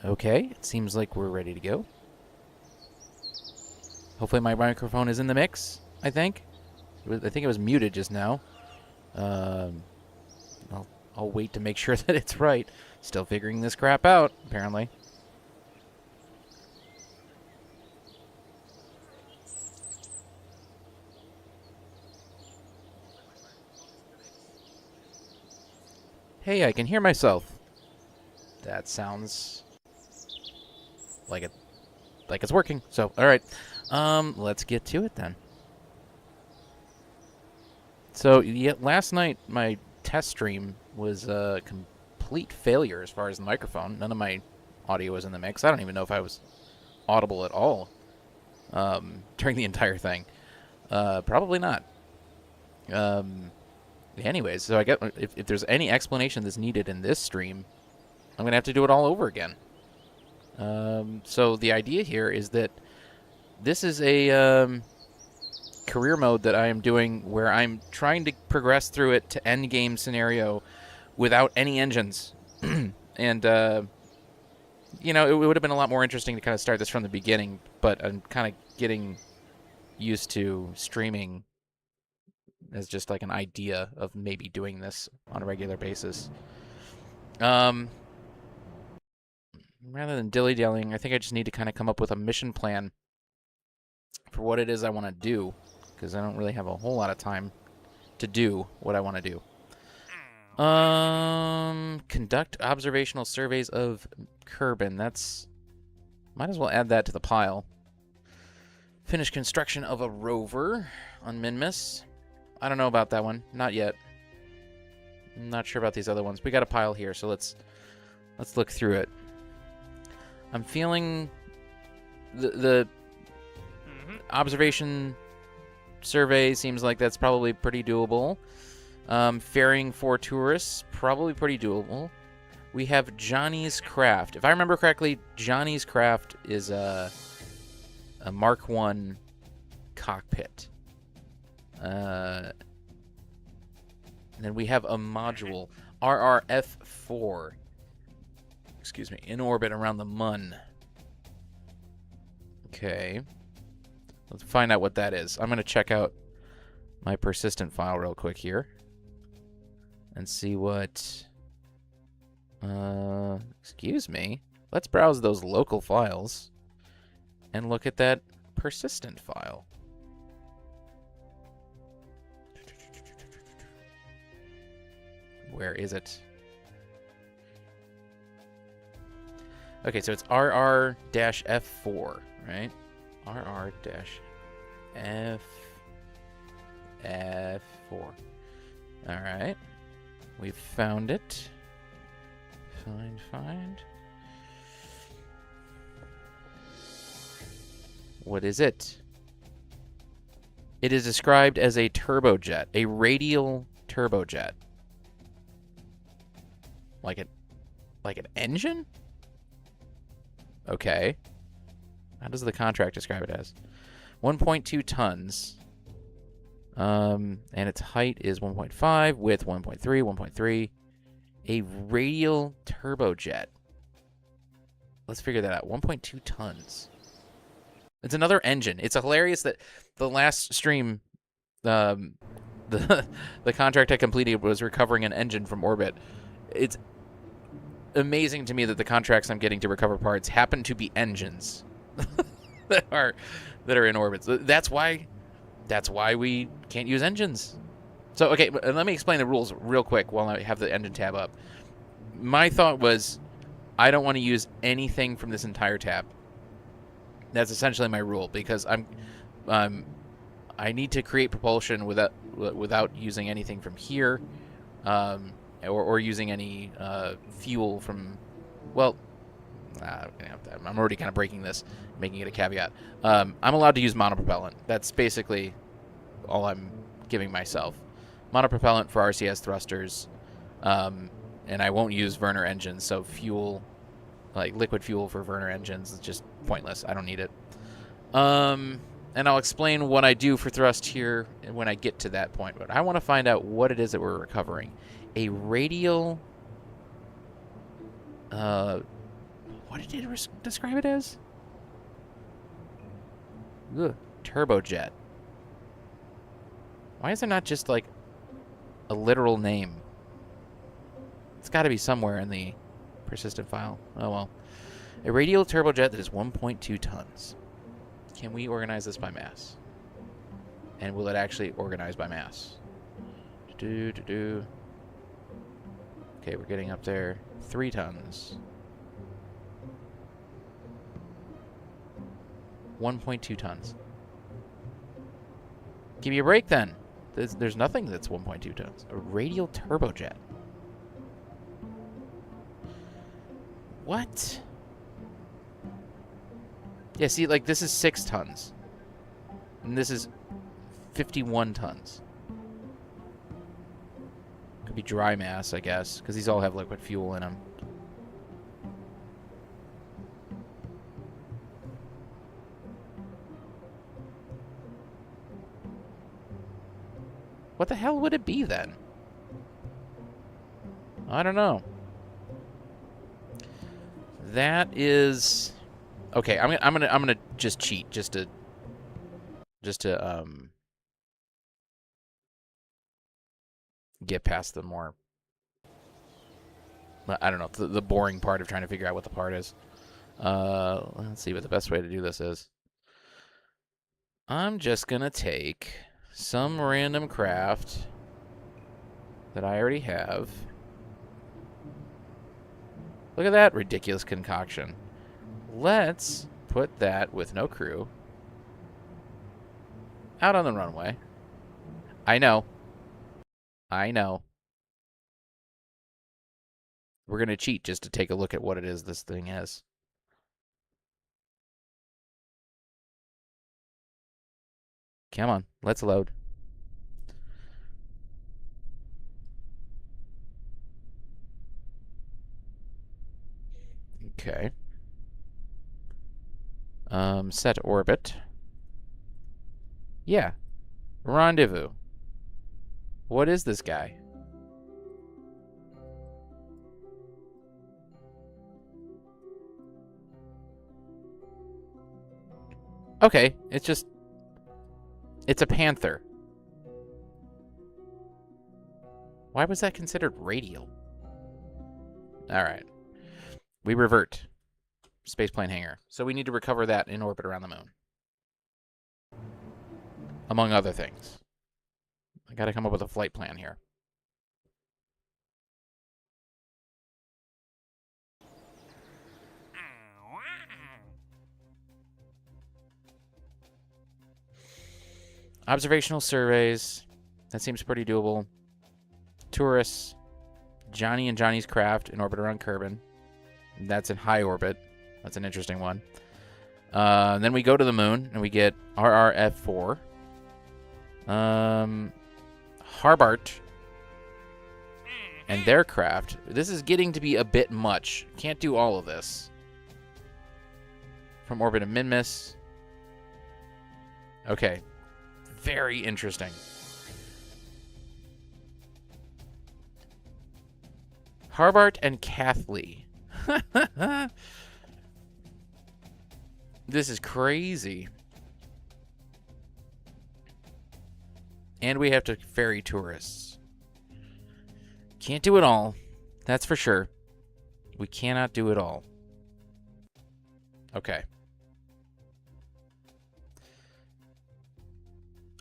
Okay, it seems like we're ready to go. Hopefully my microphone is in the mix, I think. I think it was muted just now. Um, I'll wait to make sure that it's right. Still figuring this crap out, apparently. Hey, I can hear myself. That sounds like it's working. So, all right. Let's get to it then. So, yeah, last night my test stream was a complete failure as far as the microphone. None of my audio was in the mix. I don't even know if I was audible at all during the entire thing. Probably not. Anyways, so I get if there's any explanation that's needed in this stream, I'm gonna have to do it all over again. So the idea here is that this is a career mode that I am doing where I'm trying to progress through it to end game scenario without any engines. And, you know, it would have been a lot more interesting to kind of start this from the beginning, but I'm kind of getting used to streaming as just like an idea of maybe doing this on a regular basis. Rather than dilly-dallying, I think I just need to kind of come up with a mission plan for what it is I want to do, because I don't really have a whole lot of time to do what I want to do. Conduct observational surveys of Kerbin. That's... might as well add that to the pile. Finish construction of a rover on Minmus. I don't know about that one. Not yet. I'm not sure about these other ones. We got a pile here, so let's look through it. I'm feeling the observation survey seems like that's probably pretty doable. Ferrying for tourists, probably pretty doable. We have Johnny's Craft. If I remember correctly, Johnny's Craft is a Mark 1 cockpit. And then we have a module, RRF4. Excuse me, in orbit around the Mun. Okay. Let's find out what that is. I'm going to check out my persistent file real quick here. And see what... excuse me. Let's browse those local files. And look at that persistent file. Where is it? Okay, so it's RR-F4, right? RR-F4. All right. We've found it. Find. What is it? It is described as a turbojet, a radial turbojet. Like an engine? Okay. How does the contract describe it as? 1.2 tons. And its height is 1.5, width 1.3, 1.3. A radial turbojet. Let's figure that out. 1.2 tons. It's another engine. It's hilarious that the last stream, the contract I completed was recovering an engine from orbit. It's amazing to me that the contracts I'm getting to recover parts happen to be engines that are in orbit. That's why we can't use engines. So, okay, let me explain the rules real quick while I have the engine tab up. My thought was I don't want to use anything from this entire tab. That's essentially my rule, because I need to create propulsion without using anything from here, or using any fuel from. Well, I'm already kind of breaking this, making it a caveat. I'm allowed to use monopropellant. That's basically all I'm giving myself. Monopropellant for RCS thrusters, and I won't use Werner engines, so fuel, like liquid fuel for Werner engines, is just pointless. I don't need it. And I'll explain what I do for thrust here when I get to that point, but I want to find out what it is that we're recovering. A radial... what What did it describe it as? Ugh, turbojet. Why is there not just, like, a literal name? It's got to be somewhere in the persistent file. Oh, well. A radial turbojet that is 1.2 tons. Can we organize this by mass? And will it actually organize by mass? Okay, we're getting up there. 3 tons. 1.2 tons. Give me a break, then. There's nothing that's 1.2 tons. A radial turbojet. What? Yeah, see, like, this is 6 tons. And this is 51 tons. Could be dry mass, I guess, because these all have liquid fuel in them. What the hell would it be, then? I don't know. That is... Okay, I'm gonna just cheat just to get past the more, I don't know, the boring part of trying to figure out what the part is. Let's see what the best way to do this is. I'm just gonna take some random craft that I already have. Look at that ridiculous concoction. Let's put that with no crew out on the runway. I know. We're going to cheat just to take a look at what it is this thing is. Come on, let's load. Okay. Set orbit. Yeah. Rendezvous. What is this guy? Okay, it's a panther. Why was that considered radial? Alright. We revert. Spaceplane hangar. So we need to recover that in orbit around the moon. Among other things. I gotta come up with a flight plan here. Observational surveys. That seems pretty doable. Tourists. Johnny and Johnny's craft in orbit around Kerbin. That's in high orbit. That's an interesting one. Then we go to the moon and we get RRF-4. Harbart and their craft. This is getting to be a bit much. Can't do all of this. From orbit of Minmus. Okay. Very interesting. Harbart and Kathleen. This is crazy. And we have to ferry tourists. Can't do it all. That's for sure. We cannot do it all. Okay.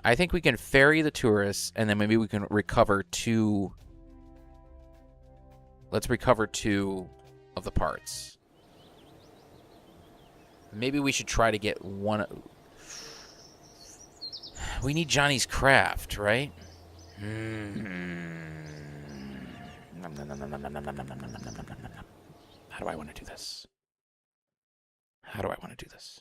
I think we can ferry the tourists, and then maybe we can recover 2... Let's recover 2 of the parts. Maybe we should try to get 1... We need Johnny's craft, right? How do I want to do this? How do I want to do this?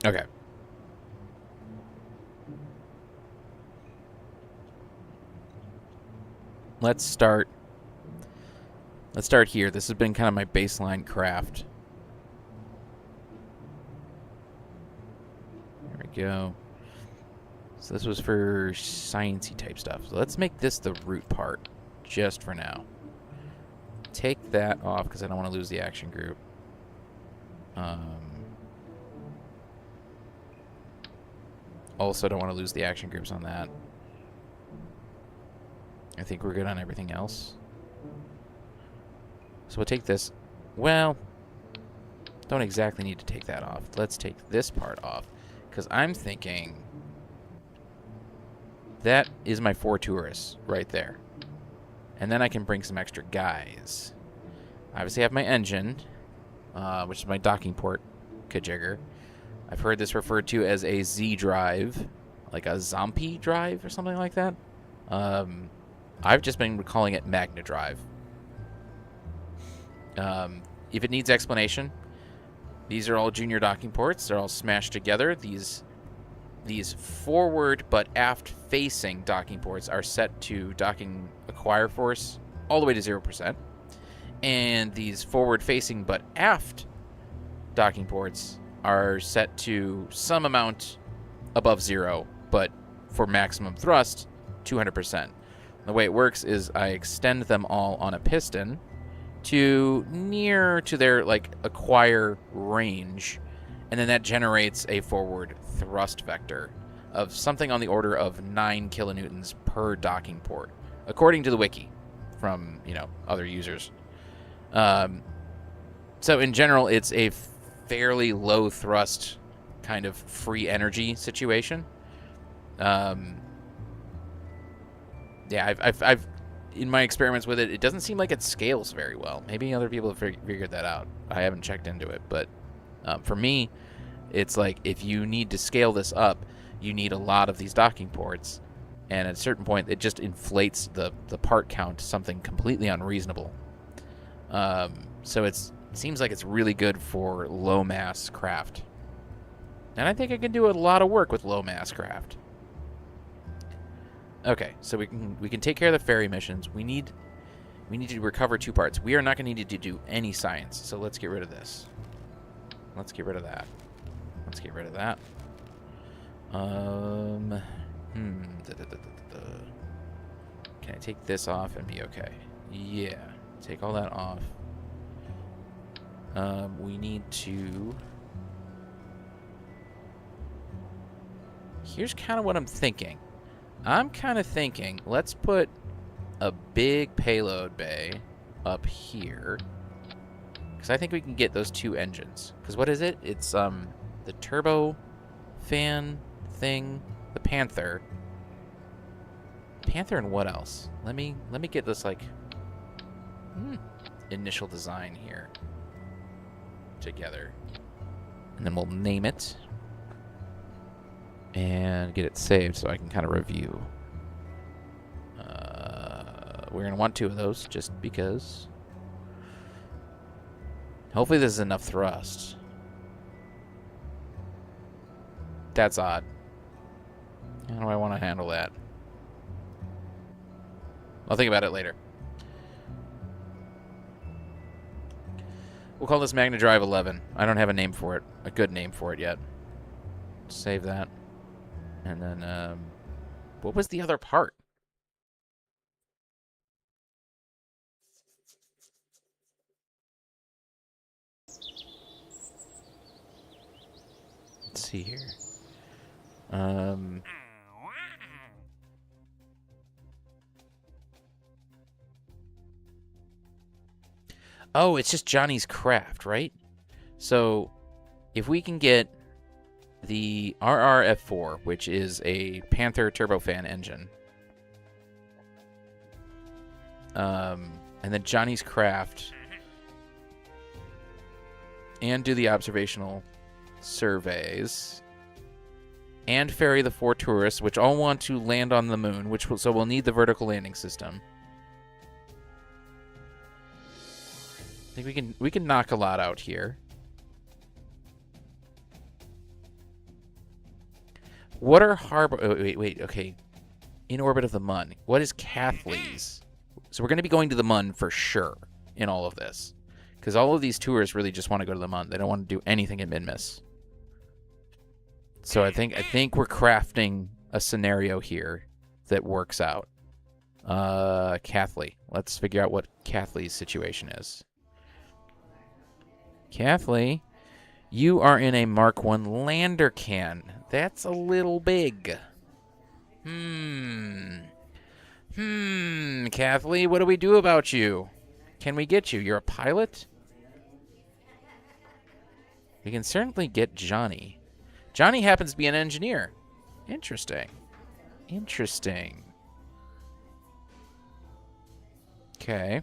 Okay. Let's start here. This has been kind of my baseline craft. There we go. So this was for sciencey type stuff. So let's make this the root part, just for now. Take that off because I don't want to lose the action group. Also don't want to lose the action groups on that. I think we're good on everything else. So we'll take this. Well, don't exactly need to take that off. Let's take this part off because I'm thinking that is my 4 tourists right there. And then I can bring some extra guys. I obviously have my engine, which is my docking port kajigger. I've heard this referred to as a Z drive, like a zombie drive or something like that. I've just been calling it Magna drive. If it needs explanation, these are all junior docking ports. They're all smashed together. These forward but aft facing docking ports are set to docking acquire force all the way to 0%. And these forward facing but aft docking ports are set to some amount above 0, but for maximum thrust, 200%. The way it works is I extend them all on a piston to near to their like acquire range, and then that generates a forward thrust vector of something on the order of 9 kilonewtons per docking port, according to the wiki from, you know, other users. So in general, it's a fairly low thrust kind of free energy situation. Yeah, I've in my experiments with it, it doesn't seem like it scales very well. Maybe other people have figured that out. I haven't checked into it, but for me, it's like if you need to scale this up, you need a lot of these docking ports, and at a certain point, it just inflates the part count to something completely unreasonable. So it seems like it's really good for low mass craft, and I think I can do a lot of work with low mass craft. Okay, so we can take care of the ferry missions. We need to recover 2 parts. We are not going to need to do any science, so let's get rid of this. Let's get rid of that. Let's get rid of that. Can I take this off and be okay? Yeah. Take all that off. We need to... Here's kind of what I'm thinking. I'm kind of thinking, let's put a big payload bay up here. Because I think we can get those 2 engines. Because what is it? It's the turbo fan thing, the Panther. Panther and what else? Let me get this like initial design here together. And then we'll name it. And get it saved so I can kind of review. We're going to want 2 of those just because. Hopefully this is enough thrust. That's odd. How do I want to handle that? I'll think about it later. We'll call this Magna Drive 11. I don't have a name for it. A good name for it yet. Save that. And then, what was the other part? Let's see here. Oh, it's just Johnny's craft, right? So, if we can get the RRF4, which is a Panther turbofan engine, and then Johnny's craft, and do the observational surveys, and ferry the 4 tourists, which all want to land on the moon, so we'll need the vertical landing system. I think we can knock a lot out here. What are Harbart... Oh, wait, okay. In orbit of the Mun. What is Cathley's? So we're going to be going to the Mun for sure in all of this. Because all of these tourists really just want to go to the Mun. They don't want to do anything at Minmus. So I think we're crafting a scenario here that works out. Kathleen. Let's figure out what Kathleen's situation is. Kathleen, you are in a Mark 1 lander can. That's a little big. Kathleen, what do we do about you? Can we get you? You're a pilot? We can certainly get Johnny. Johnny happens to be an engineer. Interesting. Interesting. Okay.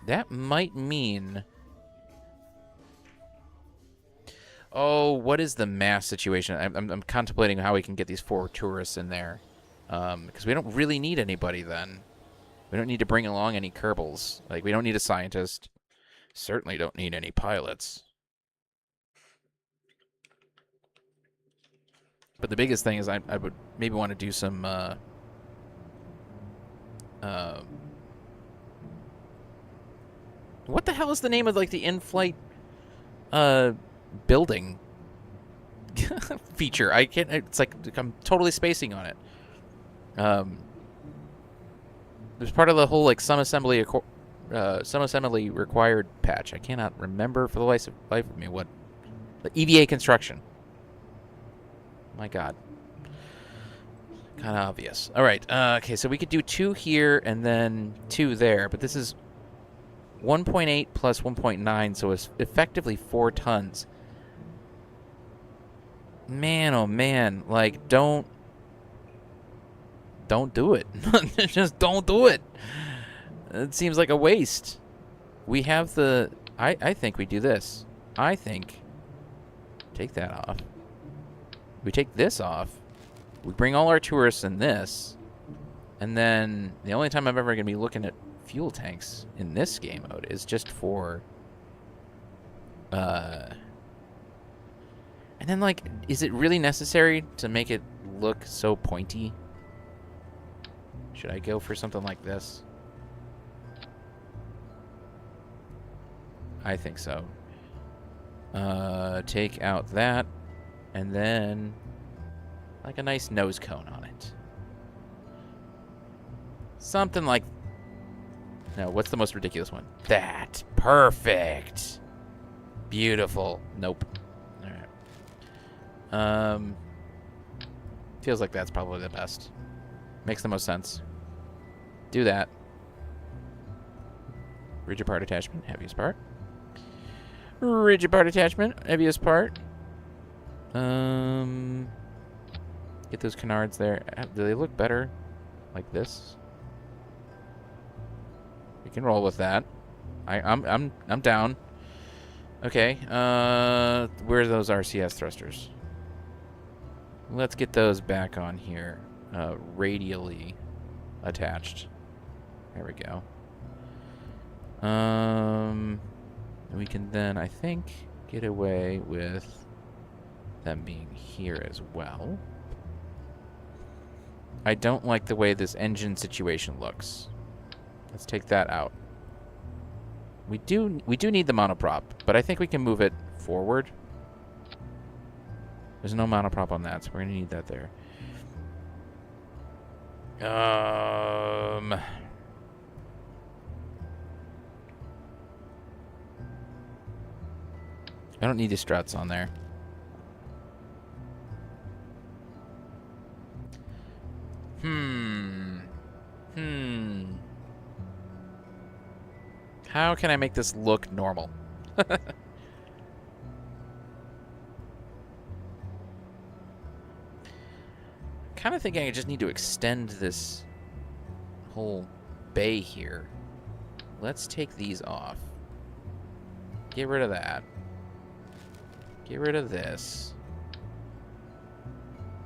That might mean... Oh, what is the mass situation? I'm contemplating how we can get these 4 tourists in there. Because we don't really need anybody then. We don't need to bring along any Kerbals. Like, we don't need a scientist. Certainly don't need any pilots. But the biggest thing is I would maybe want to do some... what the hell is the name of, like, the in-flight... building feature? I can't. It's like I'm totally spacing on it. There's part of the whole like some assembly required patch. I cannot remember for the life of me what the EVA construction. My God, kind of obvious. All right. Okay, so we could do 2 here and then 2 there, but this is 1.8 plus 1.9, so it's effectively 4 tons. Man, oh man, like, don't do it. Just don't do it. It seems like a waste. We have the... I think we do this. I think... Take that off. We take this off. We bring all our tourists in this. And then the only time I'm ever going to be looking at fuel tanks in this game mode is just for... And then, like, is it really necessary to make it look so pointy? Should I go for something like this? I think so. Take out that, and then, like, a nice nose cone on it. Something like... No, what's the most ridiculous one? That. Perfect. Beautiful. Nope. Feels like that's probably the best. Makes the most sense. Do that. Rigid part attachment, heaviest part. Rigid part attachment, heaviest part. Get those canards there. Do they look better like this? We can roll with that. I'm down. Okay. Where are those RCS thrusters? Let's get those back on here. Radially attached. There we go. We can then, I think, get away with them being here as well. I don't like the way this engine situation looks. Let's take that out. We do need the monoprop, but I think we can move it forward. There's no monoprop on that, so we're gonna need that there. I don't need the struts on there. How can I make this look normal? Kind of thinking I just need to extend this whole bay here. Let's take these off. Get rid of that. Get rid of this.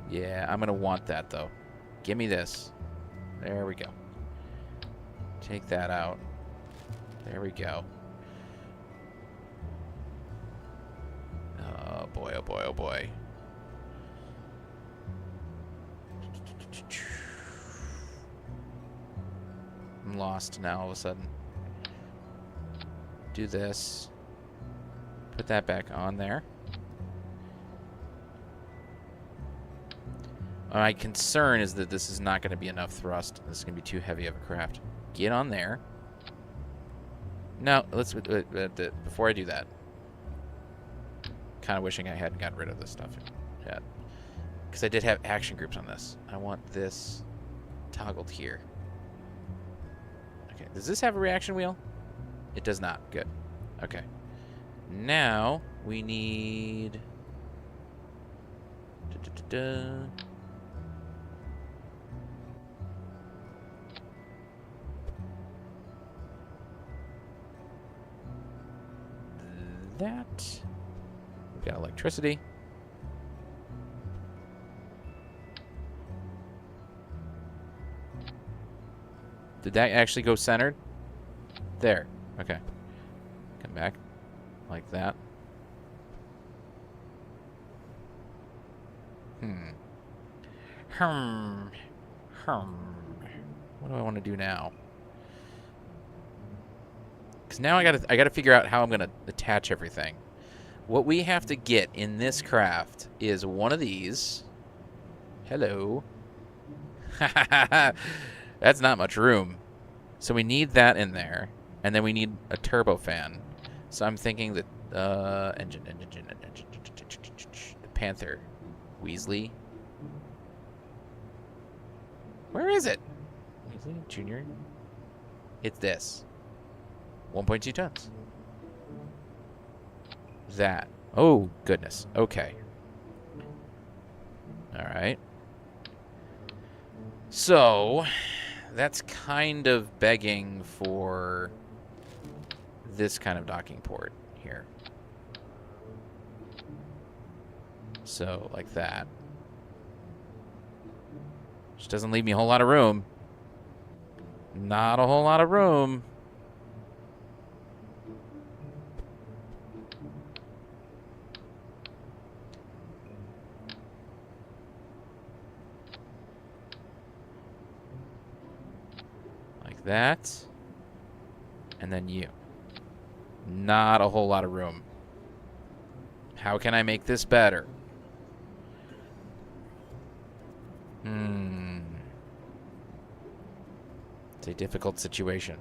Yeah, I'm gonna want that though. Give me this. There we go. Take that out. There we go. Oh boy, oh boy, oh boy. I'm lost now all of a sudden. Do this. Put that back on there. My concern is that this is not going to be enough thrust. This is going to be too heavy of a craft. Get on there. No, let's... before I do that. Kind of wishing I hadn't gotten rid of this stuff yet. Because I did have action groups on this. I want this toggled here. Okay, does this have a reaction wheel? It does not. Good. Okay. Now, we need... that. We've got electricity. Did that actually go centered? There. Okay. Come back. Like that. What do I want to do now? Because now I gotta figure out how I'm gonna attach everything. What we have to get in this craft is one of these. Hello. That's not much room. So we need that in there. And then we need a turbofan. So I'm thinking that engine. The Panther. Weasley. Where is it? Weasley Junior. It's this. 1.2 tons. That. Oh, goodness. Okay. All right. So, that's kind of begging for this kind of docking port here. So, like that. Which doesn't leave me a whole lot of room. Not a whole lot of room. Like that. And then you. Not a whole lot of room. How can I make this better? It's a difficult situation.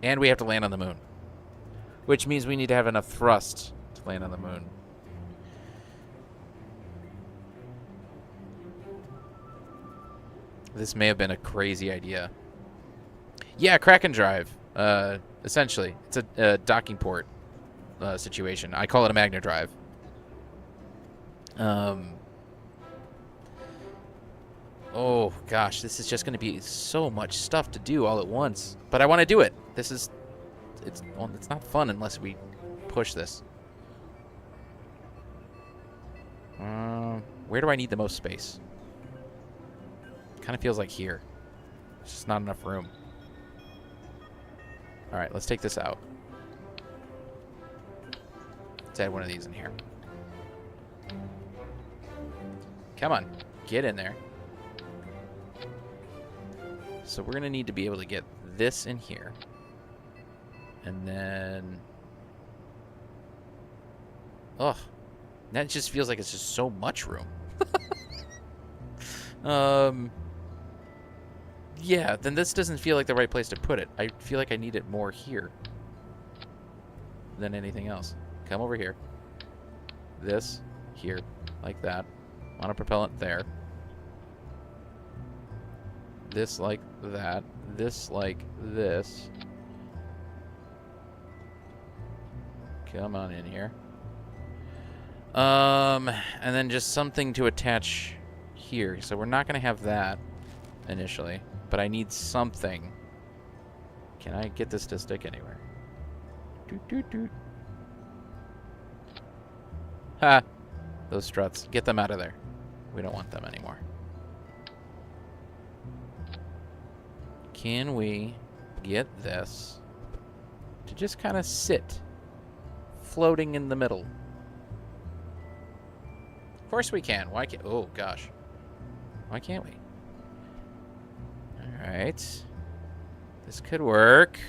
And we have to land on the moon. Which means we need to have enough thrust to land on the moon. This may have been a crazy idea. Yeah, Kraken drive. Essentially. It's a docking port situation. I call it a Magna drive. Oh, gosh. This is just going to be so much stuff to do all at once. But I want to do it. This is... It's not fun unless we push this. Where do I need the most space? Kind of feels like here. There's just not enough room. All right, let's take this out. Let's add one of these in here. Come on, get in there. So we're going to need to be able to get this in here. And then... Ugh. That just feels like it's just so much room. Yeah, then this doesn't feel like the right place to put it. I feel like I need it more here than anything else. Come over here. This, here, like that. Monopropellant there. This like that. This like this. Come on in here. And then just something to attach here. So we're not going to have that initially, but I need something. Can I get this to stick anywhere? Doot, doot, doot. Ha! Those struts. Get them out of there. We don't want them anymore. Can we get this to just kind of sit floating in the middle? Of course we can. Why can't... Oh, gosh. Why can't we? Alright. This could work.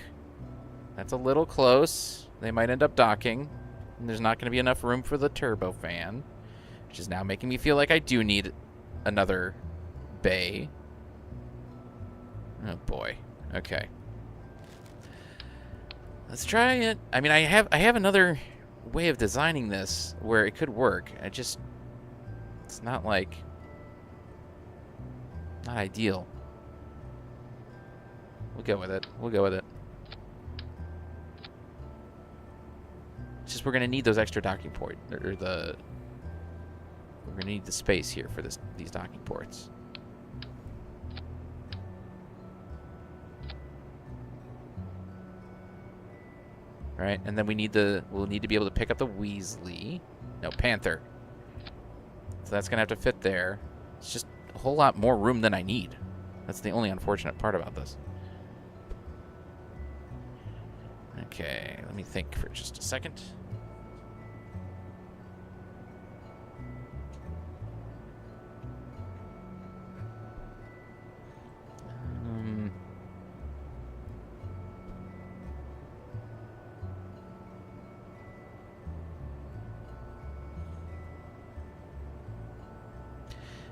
That's a little close. They might end up docking. And there's not going to be enough room for the turbofan. Which is now making me feel like I do need another bay. Oh boy. Okay. Let's try it. I mean, I have another way of designing this where it could work. It's not like not ideal. We'll go with it. We'll go with it. It's just we're gonna need those extra docking port we're gonna need the space here for these docking ports. All right, and then we'll need to be able to pick up the Weasley. No, Panther. So that's gonna have to fit there. It's just a whole lot more room than I need. That's the only unfortunate part about this. Okay, let me think for just a second.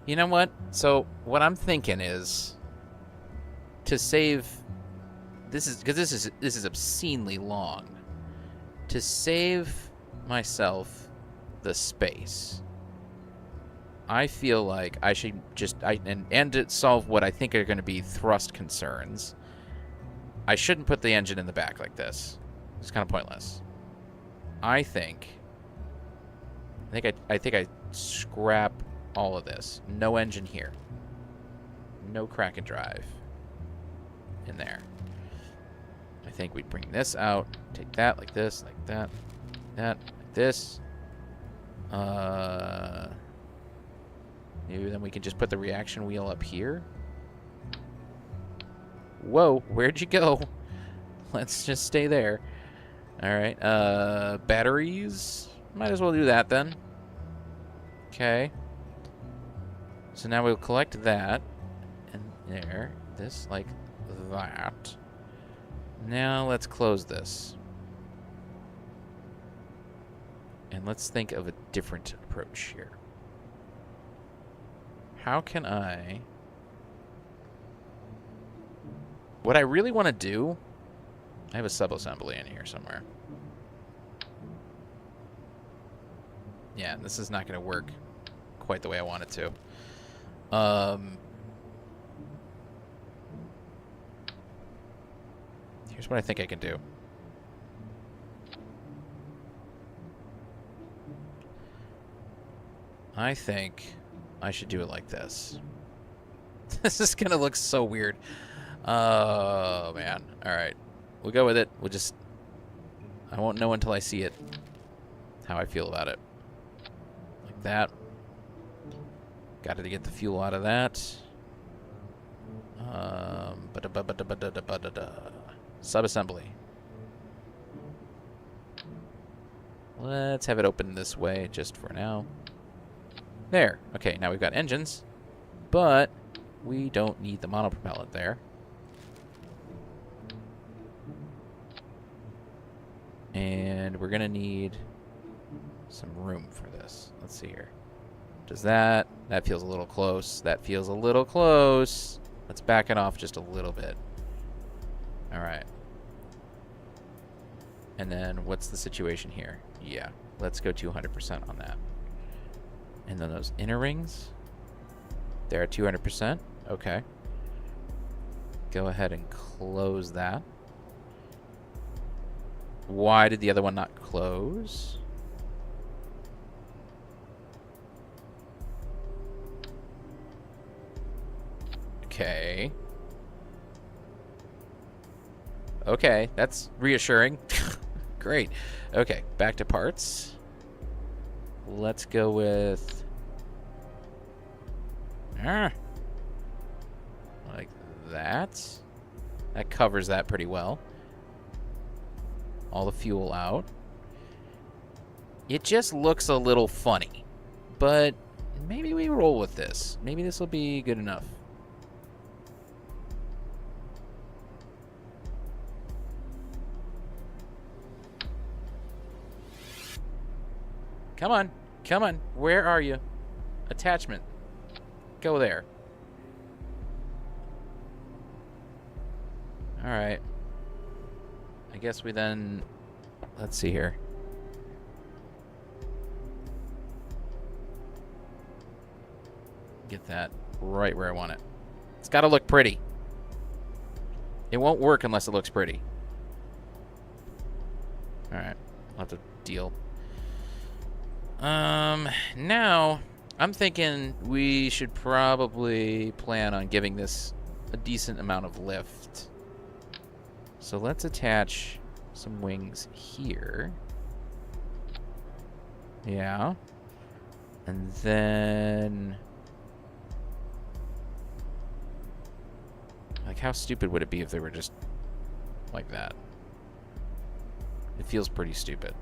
You know what? So what I'm thinking is to save this is obscenely long. To save myself the space, I feel like I should just and to solve what I think are going to be thrust concerns. I shouldn't put the engine in the back like this. It's kind of pointless. I think I scrap all of this. No engine here. No crack and drive in there. I think we'd bring this out. Take that like this, like that, like this. Maybe then we can just put the reaction wheel up here. Whoa, where'd you go? Let's just stay there. All right. Batteries. Might as well do that then. Okay. So now we'll collect that, and there, this like that. Now let's close this. And let's think of a different approach here. How can I... What I really want to do... I have a sub-assembly in here somewhere. Yeah, this is not going to work quite the way I want it to. Here's what I think I can do. I think I should do it like this. This is gonna look so weird. Oh, man. Alright. We'll go with it. I won't know until I see it how I feel about it. Like that. Got to get the fuel out of that. Sub-assembly. Let's have it open this way just for now. There. Okay, now we've got engines, but we don't need the monopropellant there. And we're going to need some room for this. Let's see here. Does that... That feels a little close. That feels a little close. Let's back it off just a little bit. All right. And then what's the situation here? Yeah, let's go 200% on that. And then those inner rings, they're at 200%. Okay. Go ahead and close that. Why did the other one not close? Okay. Okay, that's reassuring. Great. Okay, back to parts. Let's go with... like that. That covers that pretty well. All the fuel out. It just looks a little funny. But maybe we roll with this. Maybe this will be good enough. Come on. Come on. Where are you? Attachment. go there. Alright. I guess we then... Let's see here. Get that right where I want it. It's got to look pretty. It won't work unless it looks pretty. Alright. I'll have to deal. Now, I'm thinking we should probably plan on giving this a decent amount of lift. So let's attach some wings here. Yeah. And then... Like, how stupid would it be if they were just like that? It feels pretty stupid.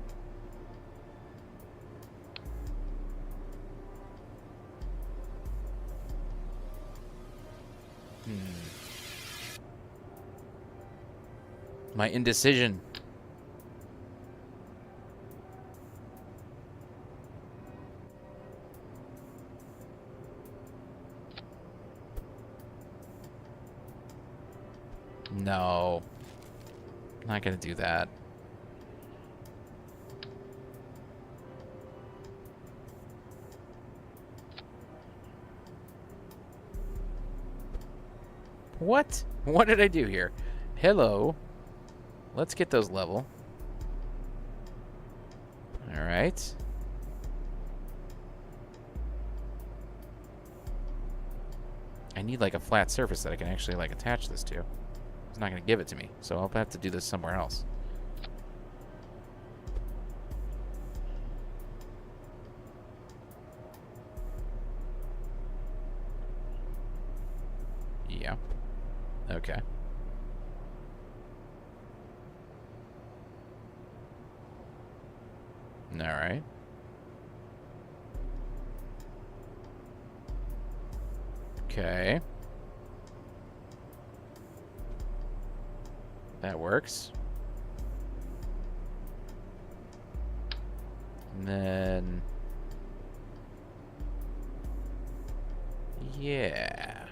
My indecision. No. I'm not gonna do that. What? What did I do here? Hello. Let's get those level. All right. I need like a flat surface that I can actually like attach this to. It's not going to give it to me, so I'll have to do this somewhere else. Yeah. Okay. All right. Okay. That works. And then... Yeah.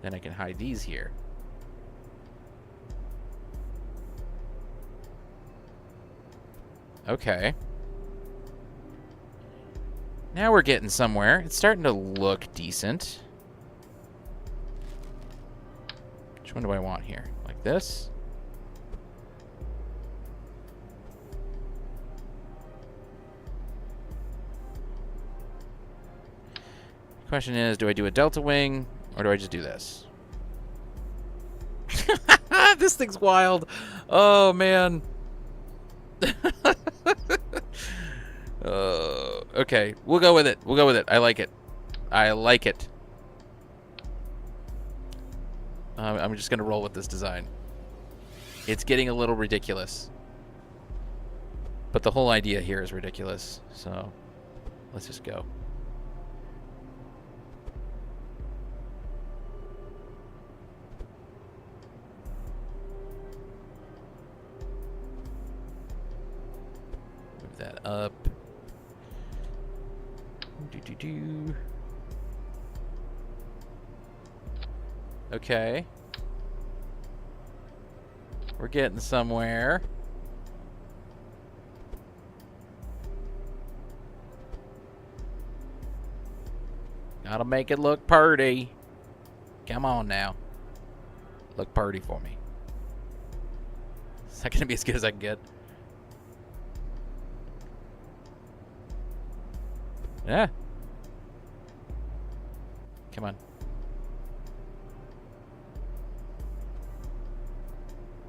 Then I can hide these here. Okay. Now we're getting somewhere. It's starting to look decent. Which one do I want here? Like this? Question is, do I do a delta wing or do I just do this? This thing's wild. Oh, man. Okay, we'll go with it. We'll go with it. I like it. I like it. I'm just going to roll with this design. It's getting a little ridiculous. But the whole idea here is ridiculous. So, let's just go. Move that up. Do. Okay. We're getting somewhere. Gotta make it look pretty. Come on now. Look pretty for me. Is that gonna be as good as I can get? Yeah. Come on.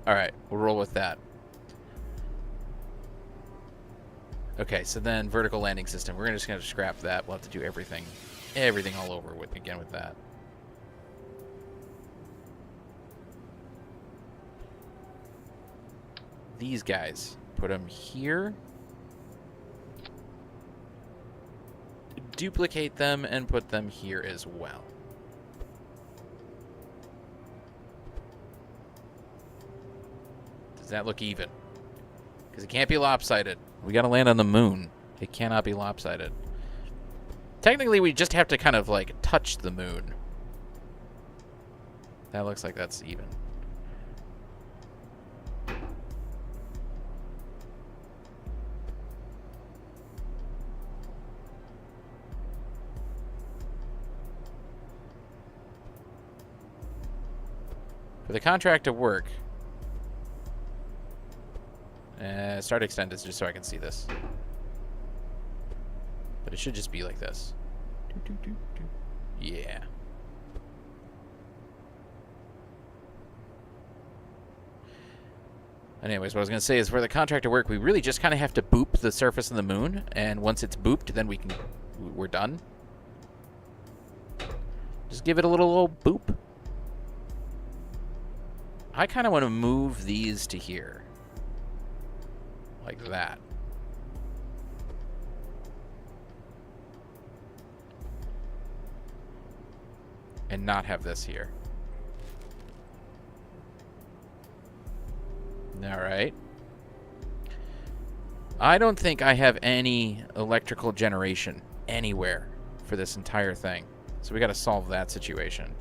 Alright, we'll roll with that. Okay, so then vertical landing system. We're just going to scrap that. We'll have to do everything. Everything all over with again with that. These guys. Put them here. Duplicate them and put them here as well. Does that look even? Because it can't be lopsided. We got to land on the moon. It cannot be lopsided. Technically, we just have to kind of, like, touch the moon. That looks like that's even. For the contract to work, start extend is just so I can see this. But it should just be like this. Yeah. Anyways, what I was going to say is for the contract to work, we really just kind of have to boop the surface of the moon. And once it's booped, then we're done. Just give it a little boop. I kind of want to move these to here. Like that. And not have this here. Alright. I don't think I have any electrical generation anywhere for this entire thing. So we got to solve that situation.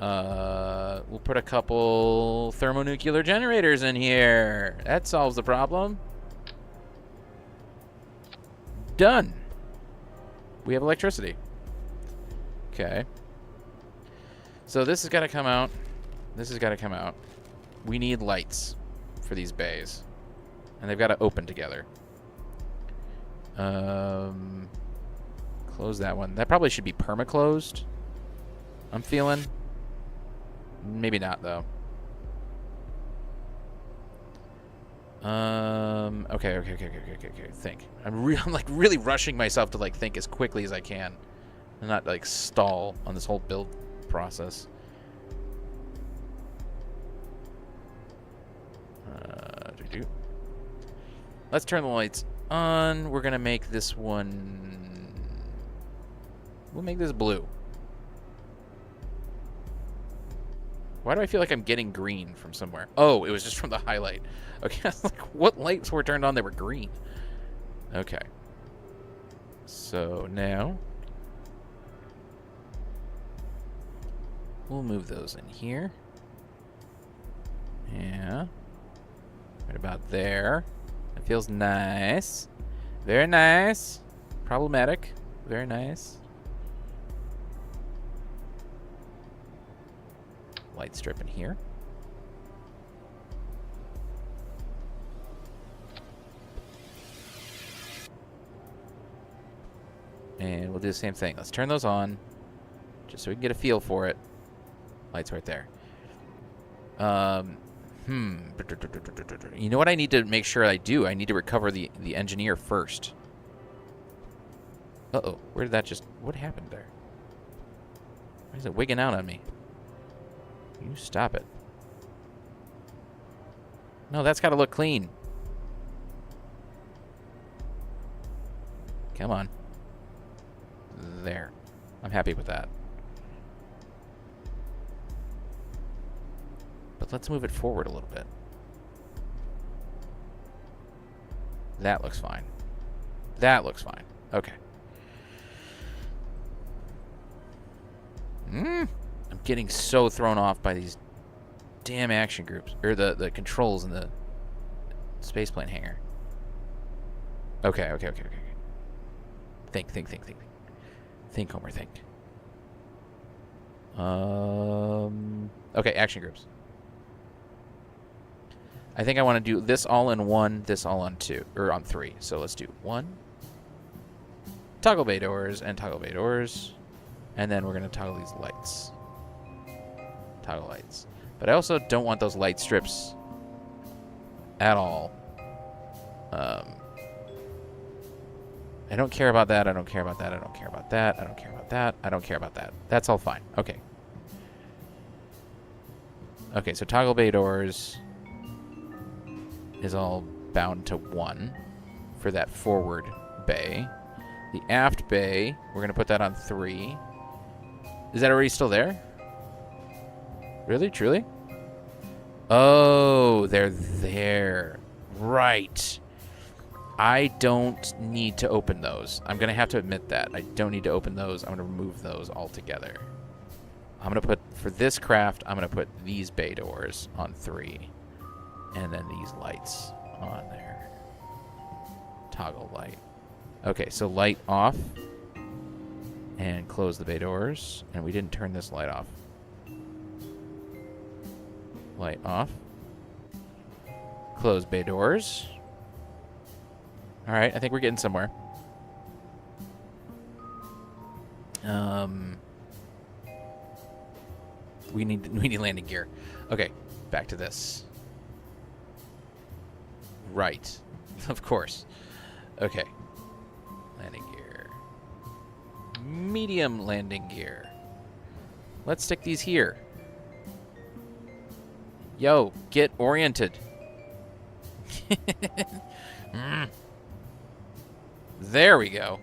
We'll put a couple thermonuclear generators in here. That solves the problem. Done. We have electricity. Okay. So this has got to come out. This has got to come out. We need lights for these bays. And they've got to open together. Close that one. That probably should be perma-closed. I'm feeling. Maybe not, though. Okay. Think. I'm like really rushing myself to like think as quickly as I can, and not like stall on this whole build process. Let's turn the lights on. We're gonna make this one. We'll make this blue. Why do I feel like I'm getting green from somewhere? Oh, it was just from the highlight. Okay, I was like, what lights were turned on that were green? Okay. So now we'll move those in here. Yeah. Right about there. That feels nice. Very nice. Problematic. Very nice. Light strip in here. And we'll do the same thing. Let's turn those on, just so we can get a feel for it. Lights right there. You know what I need to make sure I do? I need to recover the engineer first. Uh-oh. Where did that just... What happened there? Why is it wigging out on me? You stop it. No, that's got to look clean. Come on. There. I'm happy with that. But let's move it forward a little bit. That looks fine. That looks fine. Okay. I'm getting so thrown off by these damn action groups. Or the controls in the spaceplane hangar. Okay. Think. Think, Homer, think. Okay, action groups. I think I want to do this all in one, this all on two, or on three. So let's do one. Toggle bay doors and toggle bay doors. And then we're going to toggle these lights. Toggle lights. But I also don't want those light strips at all. I don't care about that. I don't care about that. I don't care about that. I don't care about that. I don't care about that. That's all fine. Okay. Okay, so toggle bay doors is all bound to 1 for that forward bay. The aft bay, we're going to put that on 3. Is that already still there? Really? Truly? Oh, they're there. Right. I don't need to open those. I'm going to have to admit that. I don't need to open those. I'm going to remove those altogether. I'm going to put, for this craft, I'm going to put these bay doors on 3. And then these lights on there. Toggle light. Okay, so light off. And close the bay doors. And we didn't turn this light off. Light off. Close bay doors. Alright, I think we're getting somewhere. We need landing gear. Okay, back to this. Right. Of course. Okay. Landing gear. Medium landing gear. Let's stick these here. Yo, get oriented. There we go.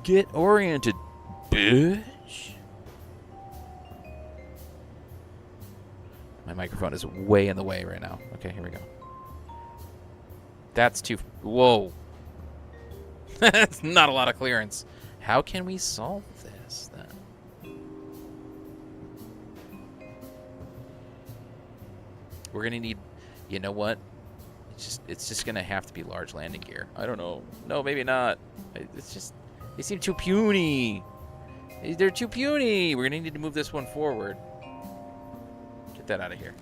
Get oriented, bitch. My microphone is way in the way right now. Okay, here we go. That's too... Whoa. That's not a lot of clearance. How can we solve this, then? We're going to need... You know what? It's just going to have to be large landing gear. I don't know. No, maybe not. It's just... They seem too puny. They're too puny. We're going to need to move this one forward. Get that out of here.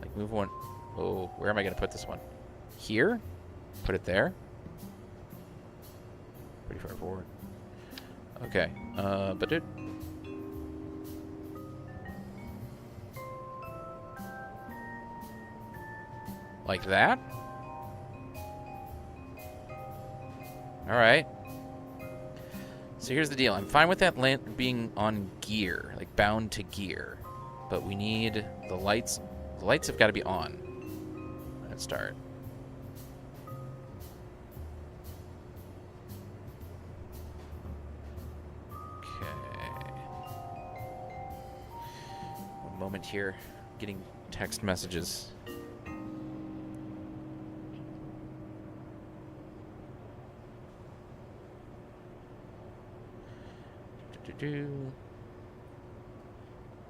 Like, move one. Oh, where am I going to put this one? Here? Put it there? Pretty far forward. Okay. But it... Like that? Alright. So here's the deal. I'm fine with that lamp being on gear, like bound to gear. But we need the lights. The lights have got to be on. Let's start. Okay. One moment here. Getting text messages.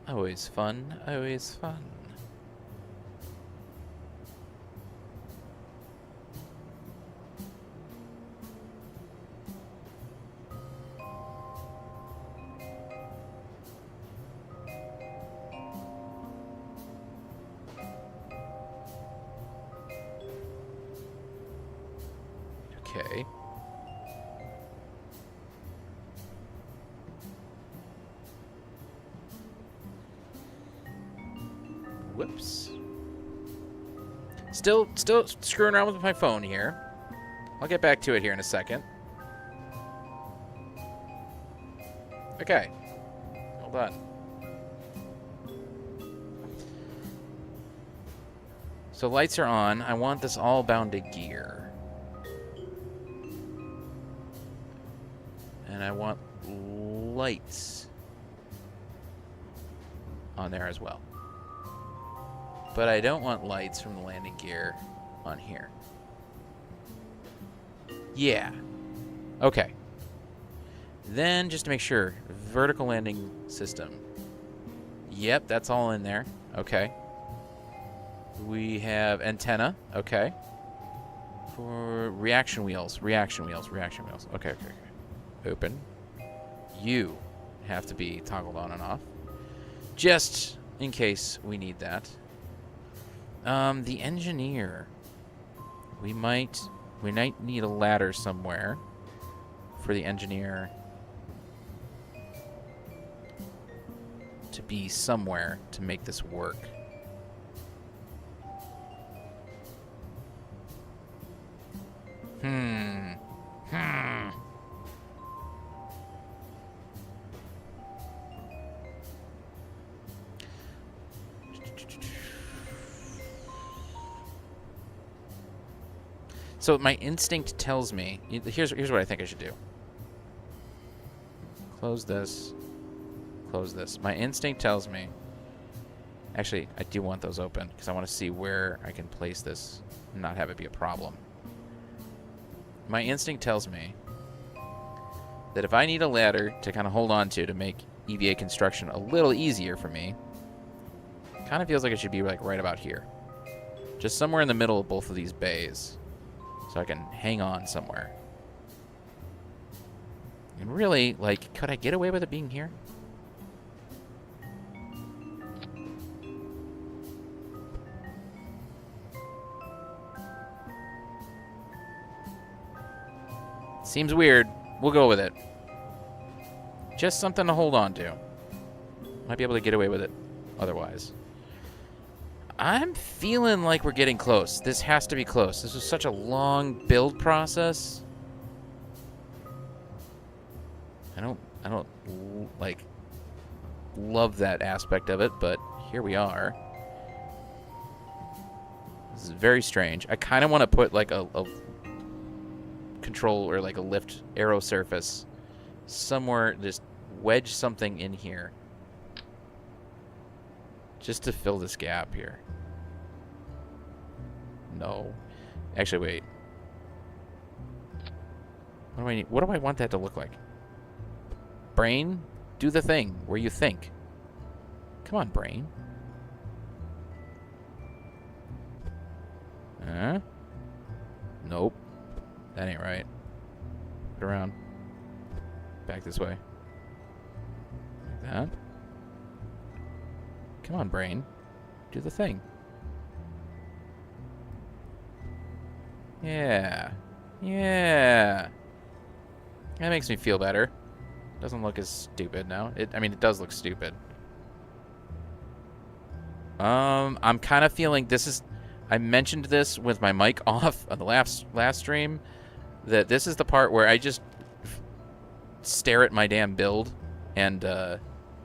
Always fun, always fun. Okay. Whoops. Still screwing around with my phone here. I'll get back to it here in a second. Okay. Hold on. So lights are on. I want this all bound to gear. And I want lights on there as well. But I don't want lights from the landing gear on here. Yeah. Okay. Then, just to make sure, vertical landing system. Yep, that's all in there. Okay. We have antenna. Okay. For reaction wheels. Reaction wheels. Reaction wheels. Okay, okay, okay. Open. You have to be toggled on and off. Just in case we need that. The engineer. We might need a ladder somewhere for the engineer to be somewhere to make this work. So my instinct tells me, here's what I think I should do. Close this. Close this. My instinct tells me Actually, I do want those open because I want to see where I can place this and not have it be a problem. My instinct tells me that if I need a ladder to kind of hold on to make EVA construction a little easier for me, kind of feels like it should be like right about here. Just somewhere in the middle of both of these bays so I can hang on somewhere. And really, like, could I get away with it being here? Seems weird. We'll go with it. Just something to hold on to. Might be able to get away with it otherwise. I'm feeling like we're getting close. This has to be close. This was such a long build process. I don't like love that aspect of it, but here we are. This is very strange. I kind of want to put like a control or like a lift arrow surface somewhere, just wedge something in here just to fill this gap here. No. Actually, wait. What do I need? What do I want that to look like? Brain, do the thing where you think. Come on, brain. Nope. That ain't right. Put around. Back this way. Like that. Come on, brain. Do the thing. Yeah. Yeah. That makes me feel better. Doesn't look as stupid now. I mean, it does look stupid. I'm kind of feeling this is... I mentioned this with my mic off on the last stream, that this is the part where I just stare at my damn build and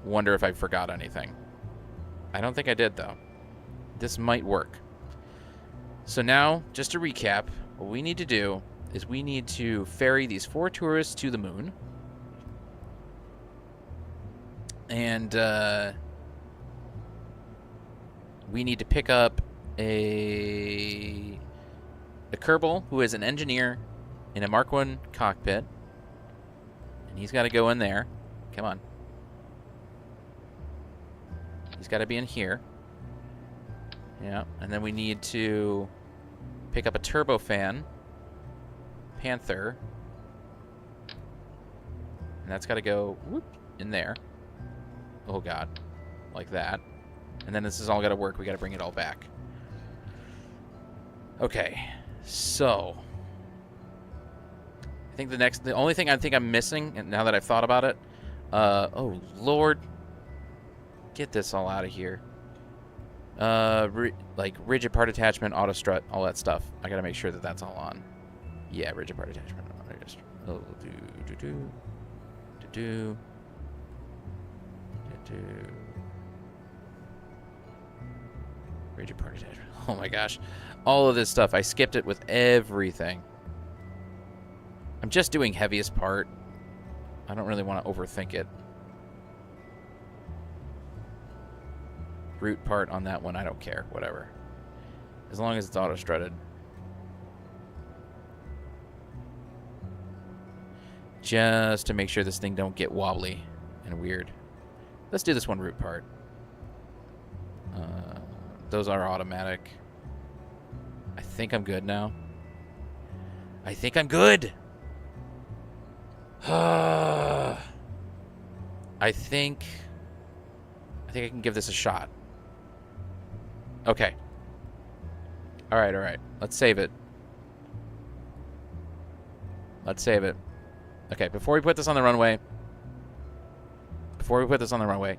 wonder if I forgot anything. I don't think I did, though. This might work. So now, just to recap, what we need to do is we need to ferry these 4 tourists to the moon. And we need to pick up a Kerbal who is an engineer in a Mark 1 cockpit. And he's got to go in there. Come on. He's got to be in here. Yeah, and then we need to pick up a turbofan Panther. And that's got to go whoop, in there. Oh, God. Like that. And then this is all got to work. We got to bring it all back. Okay. So. I think the only thing I think I'm missing, and now that I've thought about it. Oh, Lord. Get this all out of here. Like rigid part attachment, auto strut, all that stuff. I got to make sure that that's all on. Yeah, rigid part attachment. Oh, do. Rigid part attachment. Oh my gosh. All of this stuff. I skipped it with everything. I'm just doing heaviest part. I don't really want to overthink it. Root part on that one, I don't care. Whatever. As long as it's auto-strutted. Just to make sure this thing don't get wobbly and weird. Let's do this one root part. Those are automatic. I think I'm good now. I think I'm good! I think I can give this a shot. Okay. Alright. Let's save it. Okay, before we put this on the runway,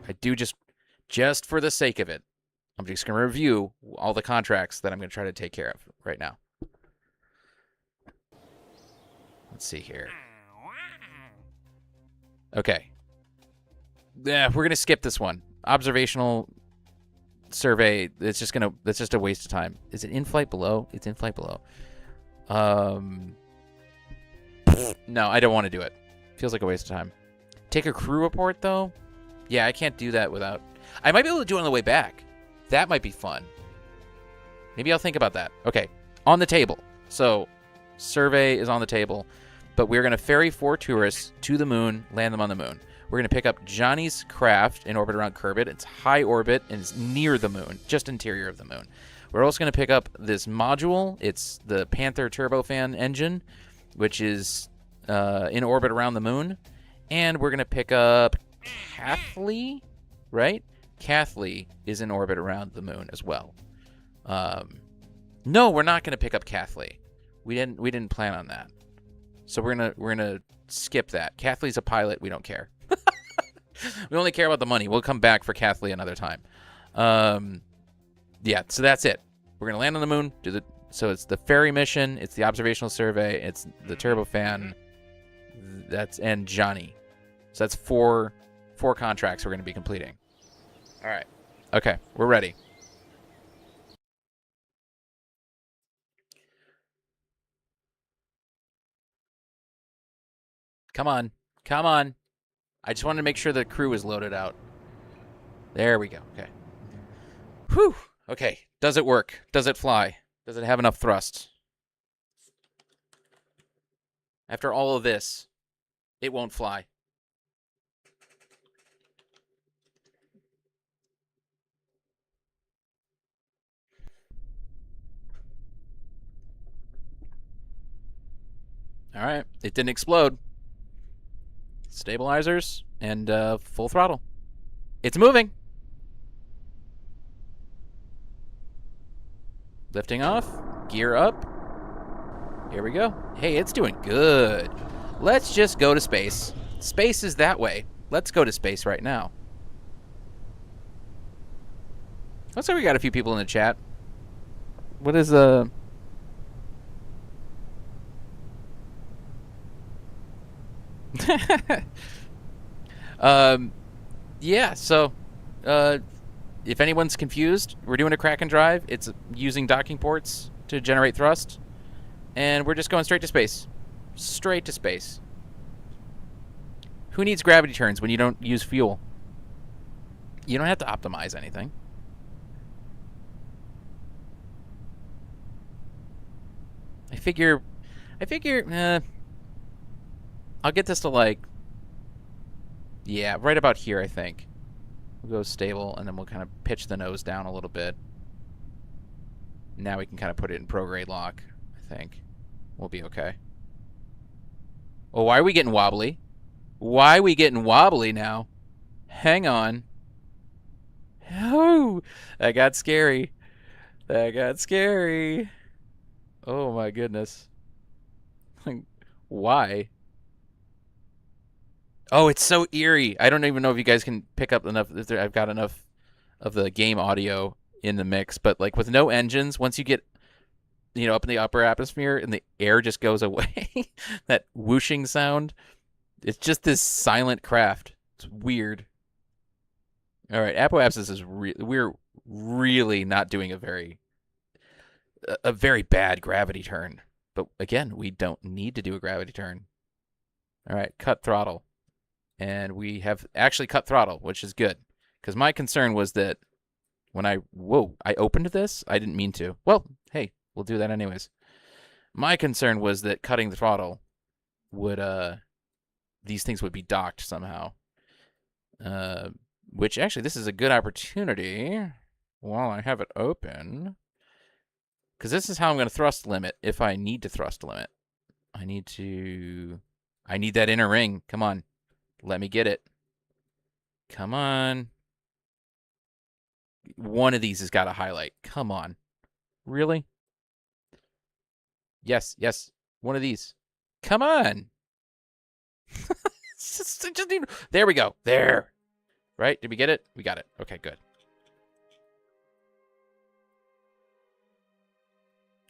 I do just for the sake of it, I'm just going to review all the contracts that I'm going to try to take care of right now. Let's see here. Okay. Yeah, we're going to skip this one. Observational survey, that's just a waste of time. Is it in flight below? It's in flight below. No, I don't want to do it. Feels like a waste of time. Take a crew report, though? Yeah, I can't do that without... I might be able to do it on the way back. That might be fun. Maybe I'll think about that. Okay, on the table. So, survey is on the table, but we're going to ferry 4 tourists to the moon, land them on the moon. We're going to pick up Johnny's craft in orbit around Kerbin. It's high orbit and it's near the moon, just interior of the moon. We're also going to pick up this module. It's the Panther turbofan engine, which is in orbit around the moon. And we're going to pick up Kathleen, right? Kathleen is in orbit around the moon as well. No, we're not going to pick up Kathleen. We didn't plan on that. So we're gonna skip that. Kathleen's a pilot. We don't care. We only care about the money. We'll come back for Kathleen another time. Yeah. So that's it. We're gonna land on the moon. So it's the ferry mission. It's the observational survey. It's the turbofan. And Johnny. So that's four contracts we're gonna be completing. All right. Okay. We're ready. Come on. Come on. I just wanted to make sure the crew is loaded out. There we go. Okay. Whew. Okay. Does it work? Does it fly? Does it have enough thrust? After all of this, it won't fly. All right. It didn't explode. Stabilizers and full throttle. It's moving. Lifting off. Gear up. Here we go. Hey, it's doing good. Let's just go to space. Space is that way. Let's go to space right now. Looks like we got a few people in the chat. What is yeah, so if anyone's confused, we're doing a crack and drive. It's using docking ports to generate thrust, and we're just going straight to space. Straight to space. Who needs gravity turns when you don't use fuel? You don't have to optimize anything. I figure I'll get this to like, yeah, right about here, I think. We'll go stable, and then we'll kind of pitch the nose down a little bit. Now we can kind of put it in prograde lock, I think. We'll be okay. Oh, why are we getting wobbly? Why are we getting wobbly now? Hang on. Oh, that got scary. That got scary. Oh, my goodness. Why? Oh, it's so eerie. I don't even know if you guys can pick up enough. I've got enough of the game audio in the mix, but like with no engines, once you get, up in the upper atmosphere and the air just goes away, that whooshing sound, it's just this silent craft. It's weird. All right, apoapsis is we're really not doing a very bad gravity turn, but again, we don't need to do a gravity turn. All right, cut throttle. And we have actually cut throttle, which is good. Because my concern was that when I opened this? I didn't mean to. Well, hey, we'll do that anyways. My concern was that cutting the throttle would, these things would be docked somehow. Which, actually, this is a good opportunity while I have it open. Because this is how I'm going to thrust limit if I need to thrust limit. I need that inner ring. Come on. Let me get it. Come on. One of these has got a highlight. Come on. Really? Yes, yes. One of these. Come on. There we go. There. Right? Did we get it? We got it. Okay, good.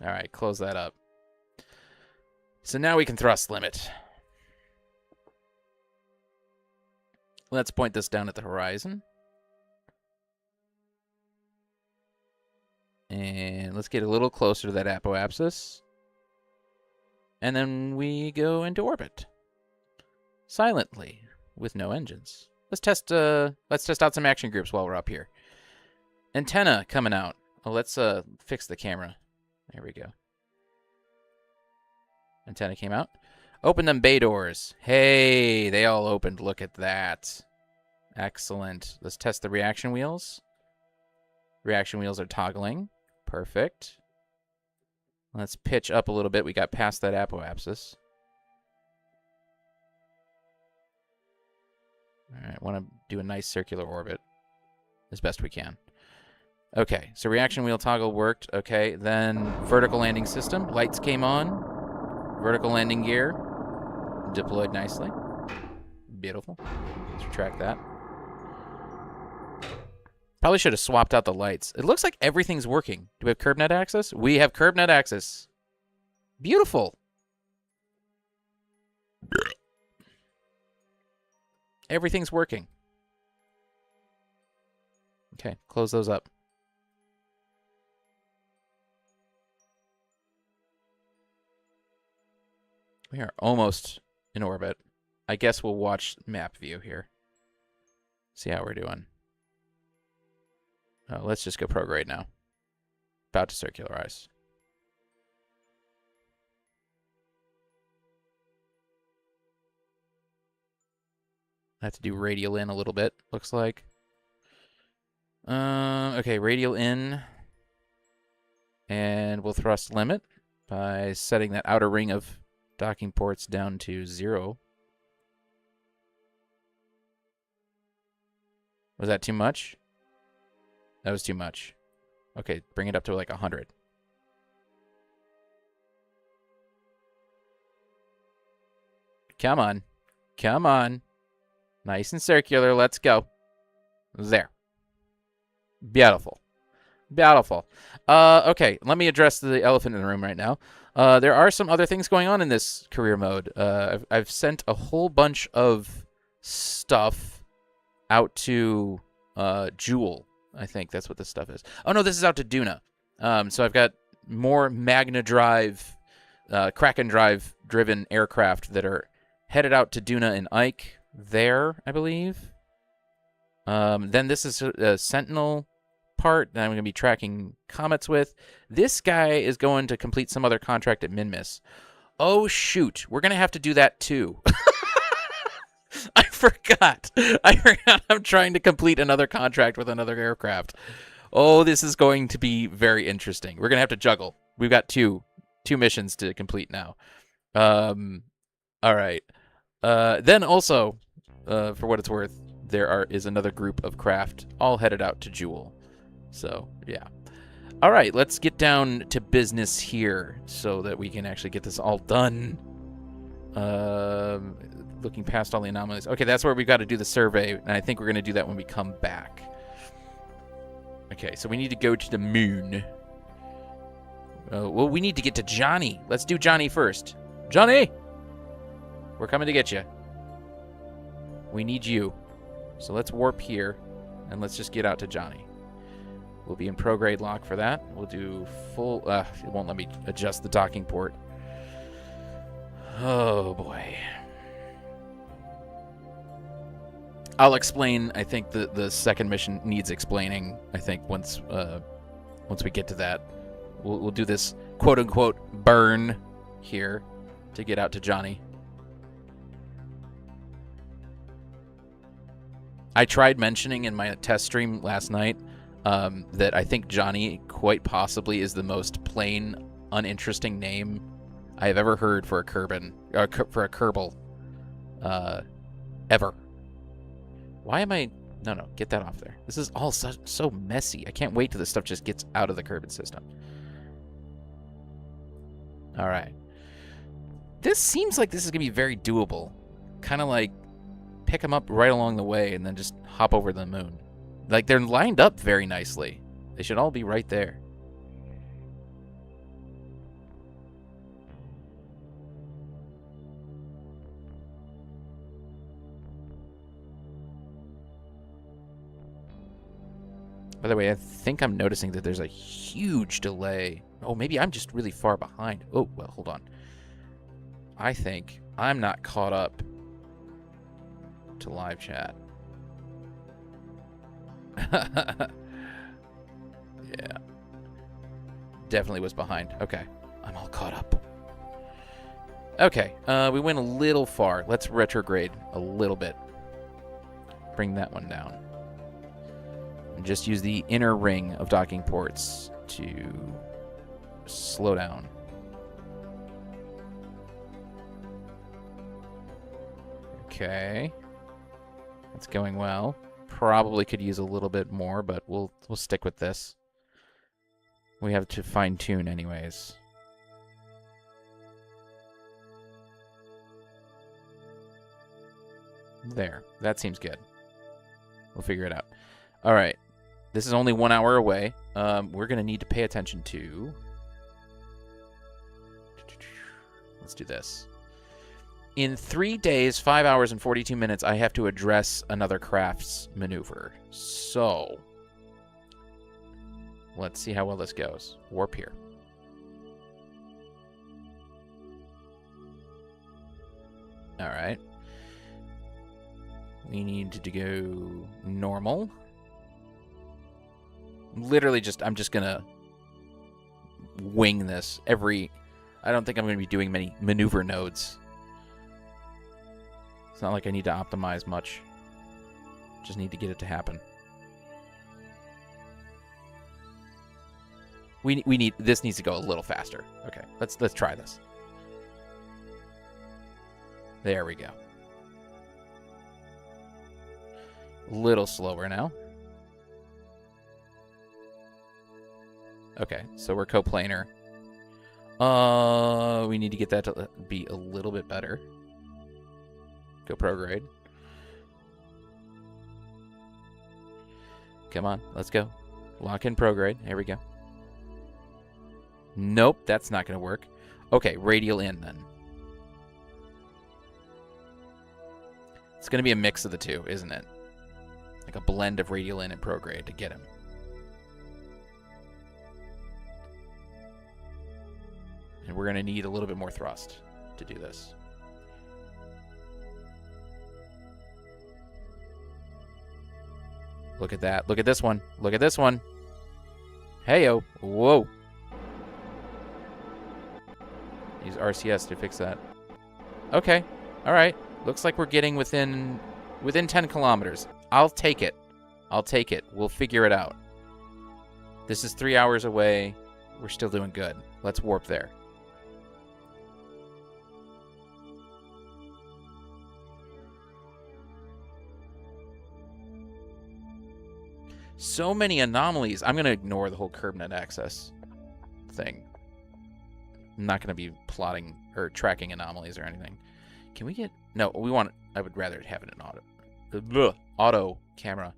All right, close that up. So now we can thrust limit. Let's point this down at the horizon. And let's get a little closer to that apoapsis. And then we go into orbit. Silently, with no engines. Let's test out some action groups while we're up here. Antenna coming out. Oh, let's fix the camera. There we go. Antenna came out. Open them bay doors. Hey, they all opened. Look at that. Excellent. Let's test the reaction wheels. Reaction wheels are toggling. Perfect. Let's pitch up a little bit. We got past that apoapsis. All right, want to do a nice circular orbit as best we can. Okay, so reaction wheel toggle worked. Okay, then vertical landing system. Lights came on. Vertical landing gear deployed nicely. Beautiful. Let's retract that. Probably should have swapped out the lights. It looks like everything's working. Do we have CurbNet access? We have CurbNet access. Beautiful. Everything's working. Okay, close those up. We are almost in orbit. I guess we'll watch map view here. See how we're doing. Let's just go prograde now. About to circularize. I have to do radial in a little bit, looks like. Okay, radial in. And we'll thrust limit by setting that outer ring of docking ports down to 0. Was that too much? That was too much. Okay, bring it up to like 100. Come on. Come on. Nice and circular. Let's go. There. Beautiful. Beautiful. Okay, let me address the elephant in the room right now. There are some other things going on in this career mode. I've sent a whole bunch of stuff out to Joule. I think that's what this stuff is. Oh, no, this is out to Duna. So I've got more Magna Drive, Kraken Drive driven aircraft that are headed out to Duna and Ike there, I believe. Then this is a Sentinel part that I'm going to be tracking comets with. This guy is going to complete some other contract at Minmus. Oh, shoot. We're going to have to do that, too. I forgot. I'm trying to complete another contract with another aircraft. Oh, this is going to be very interesting. We're going to have to juggle. We've got two missions to complete now. All right. Then also, for what it's worth, there is another group of craft all headed out to Joule. So, yeah. All right, let's get down to business here so that we can actually get this all done. Looking past all the anomalies. Okay, that's where we've got to do the survey, and I think we're going to do that when we come back. Okay, so we need to go to the moon. Well, we need to get to Johnny. Let's do Johnny first. Johnny! We're coming to get you. We need you. So let's warp here, and let's just get out to Johnny. We'll be in prograde lock for that. We'll do full... it won't let me adjust the docking port. Oh, boy. I'll explain. I think the second mission needs explaining. I think once we get to that, we'll do this quote unquote burn here to get out to Johnny. I tried mentioning in my test stream last night that I think Johnny quite possibly is the most plain, uninteresting name I have ever heard for a Kerbin for a Kerbal ever. Why am I... No, get that off there. This is all so messy. I can't wait till this stuff just gets out of the Kerbin system. All right. This seems like this is going to be very doable. Kind of like pick them up right along the way and then just hop over the moon. Like, they're lined up very nicely. They should all be right there. By the way, I think I'm noticing that there's a huge delay. Oh, maybe I'm just really far behind. Oh, well, hold on. I think I'm not caught up to live chat. definitely was behind. Okay. I'm all caught up. Okay. We went a little far. Let's retrograde a little bit. Bring that one down. And just use the inner ring of docking ports to slow down. Okay. That's going well. Probably could use a little bit more, but we'll stick with this. We have to fine-tune anyways. There. That seems good. We'll figure it out. All right. This is only 1 hour away. We're going to need to pay attention to... Let's do this. In 3 days, 5 hours, and 42 minutes, I have to address another craft's maneuver. So, let's see how well this goes. Warp here. All right. We need to go normal. Literally I'm just going to wing this I don't think I'm going to be doing many maneuver nodes. It's not like I need to optimize much. Just need to get it to happen. This needs to go a little faster. Okay, let's try this. There we go. A little slower now. Okay, so we're coplanar. We need to get that to be a little bit better. Go prograde. Come on, let's go. Lock in prograde. Here we go. Nope, that's not going to work. Okay, radial in then. It's going to be a mix of the two, isn't it? Like a blend of radial in and prograde to get him. And we're going to need a little bit more thrust to do this. Look at that. Look at this one. Look at this one. Hey-o. Whoa. Use RCS to fix that. Okay. All right. Looks like we're getting within 10 kilometers. I'll take it. I'll take it. We'll figure it out. This is 3 hours away. We're still doing good. Let's warp there. So many anomalies. I'm going to ignore the whole CurbNet access thing. I'm not going to be plotting or tracking anomalies or anything. Can we get... No, we want... I would rather have it in auto camera.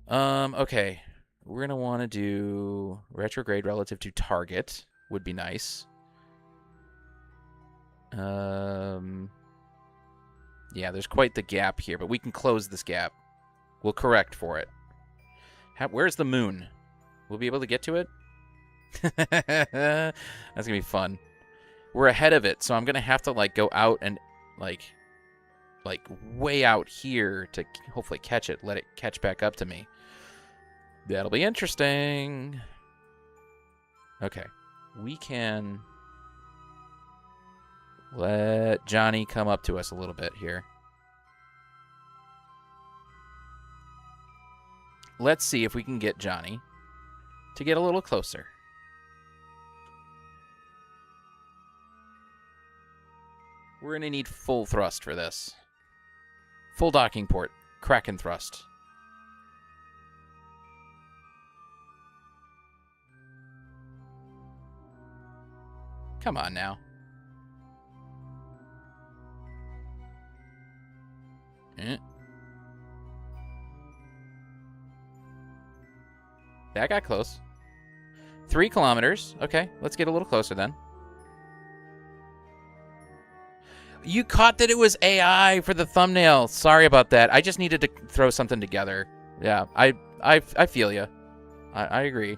Okay. We're going to want to do retrograde relative to target. Would be nice. Yeah, there's quite the gap here, but we can close this gap. We'll correct for it. Where's the moon? We'll be able to get to it? That's going to be fun. We're ahead of it, so I'm going to have to, like, go out and, like way out here to hopefully catch it. Let it catch back up to me. That'll be interesting. Okay. We can let Johnny come up to us a little bit here. Let's see if we can get Johnny to get a little closer. We're going to need full thrust for this. Full docking port. Kraken thrust. Come on now. That got close. 3 kilometers. Okay, let's get a little closer then. You caught that it was AI for the thumbnail. Sorry about that. I just needed to throw something together. Yeah, I feel you. I agree.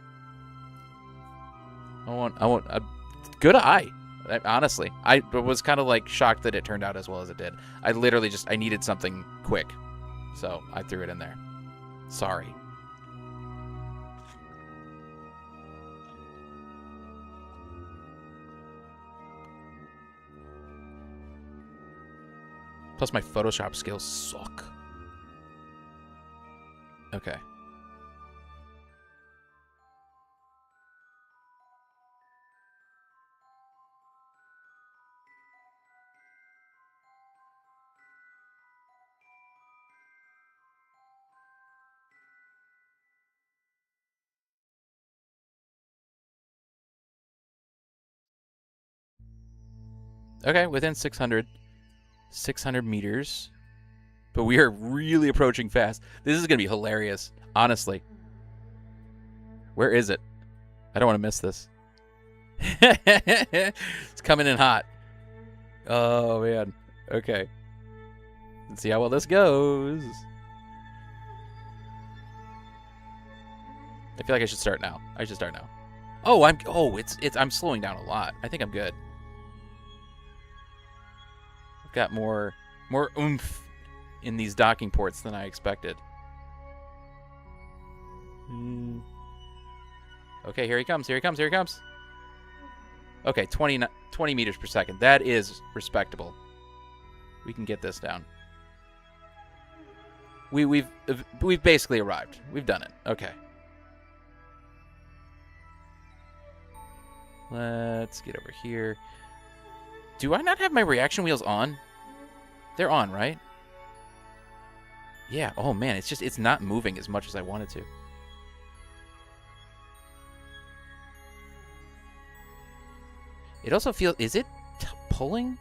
I want a good eye. Honestly, I was kind of like shocked that it turned out as well as it did. I literally I needed something quick, so I threw it in there. Sorry. Plus my Photoshop skills suck. Okay. Okay, within 600 meters. But we are really approaching fast. This is going to be hilarious, honestly. Where is it? I don't want to miss this. It's coming in hot. Oh, man. Okay. Let's see how well this goes. I feel like I should start now. I should start now. Oh, I'm slowing down a lot. I think I'm good. I've got more oomph in these docking ports than I expected. Okay, here he comes. Here he comes. Here he comes. Okay, 20 meters per second. That is respectable. We can get this down. We've basically arrived. We've done it. Okay. Let's get over here. Do I not have my reaction wheels on? They're on, right? Yeah. Oh, man. It's not moving as much as I wanted to. It also feels... Is it pulling?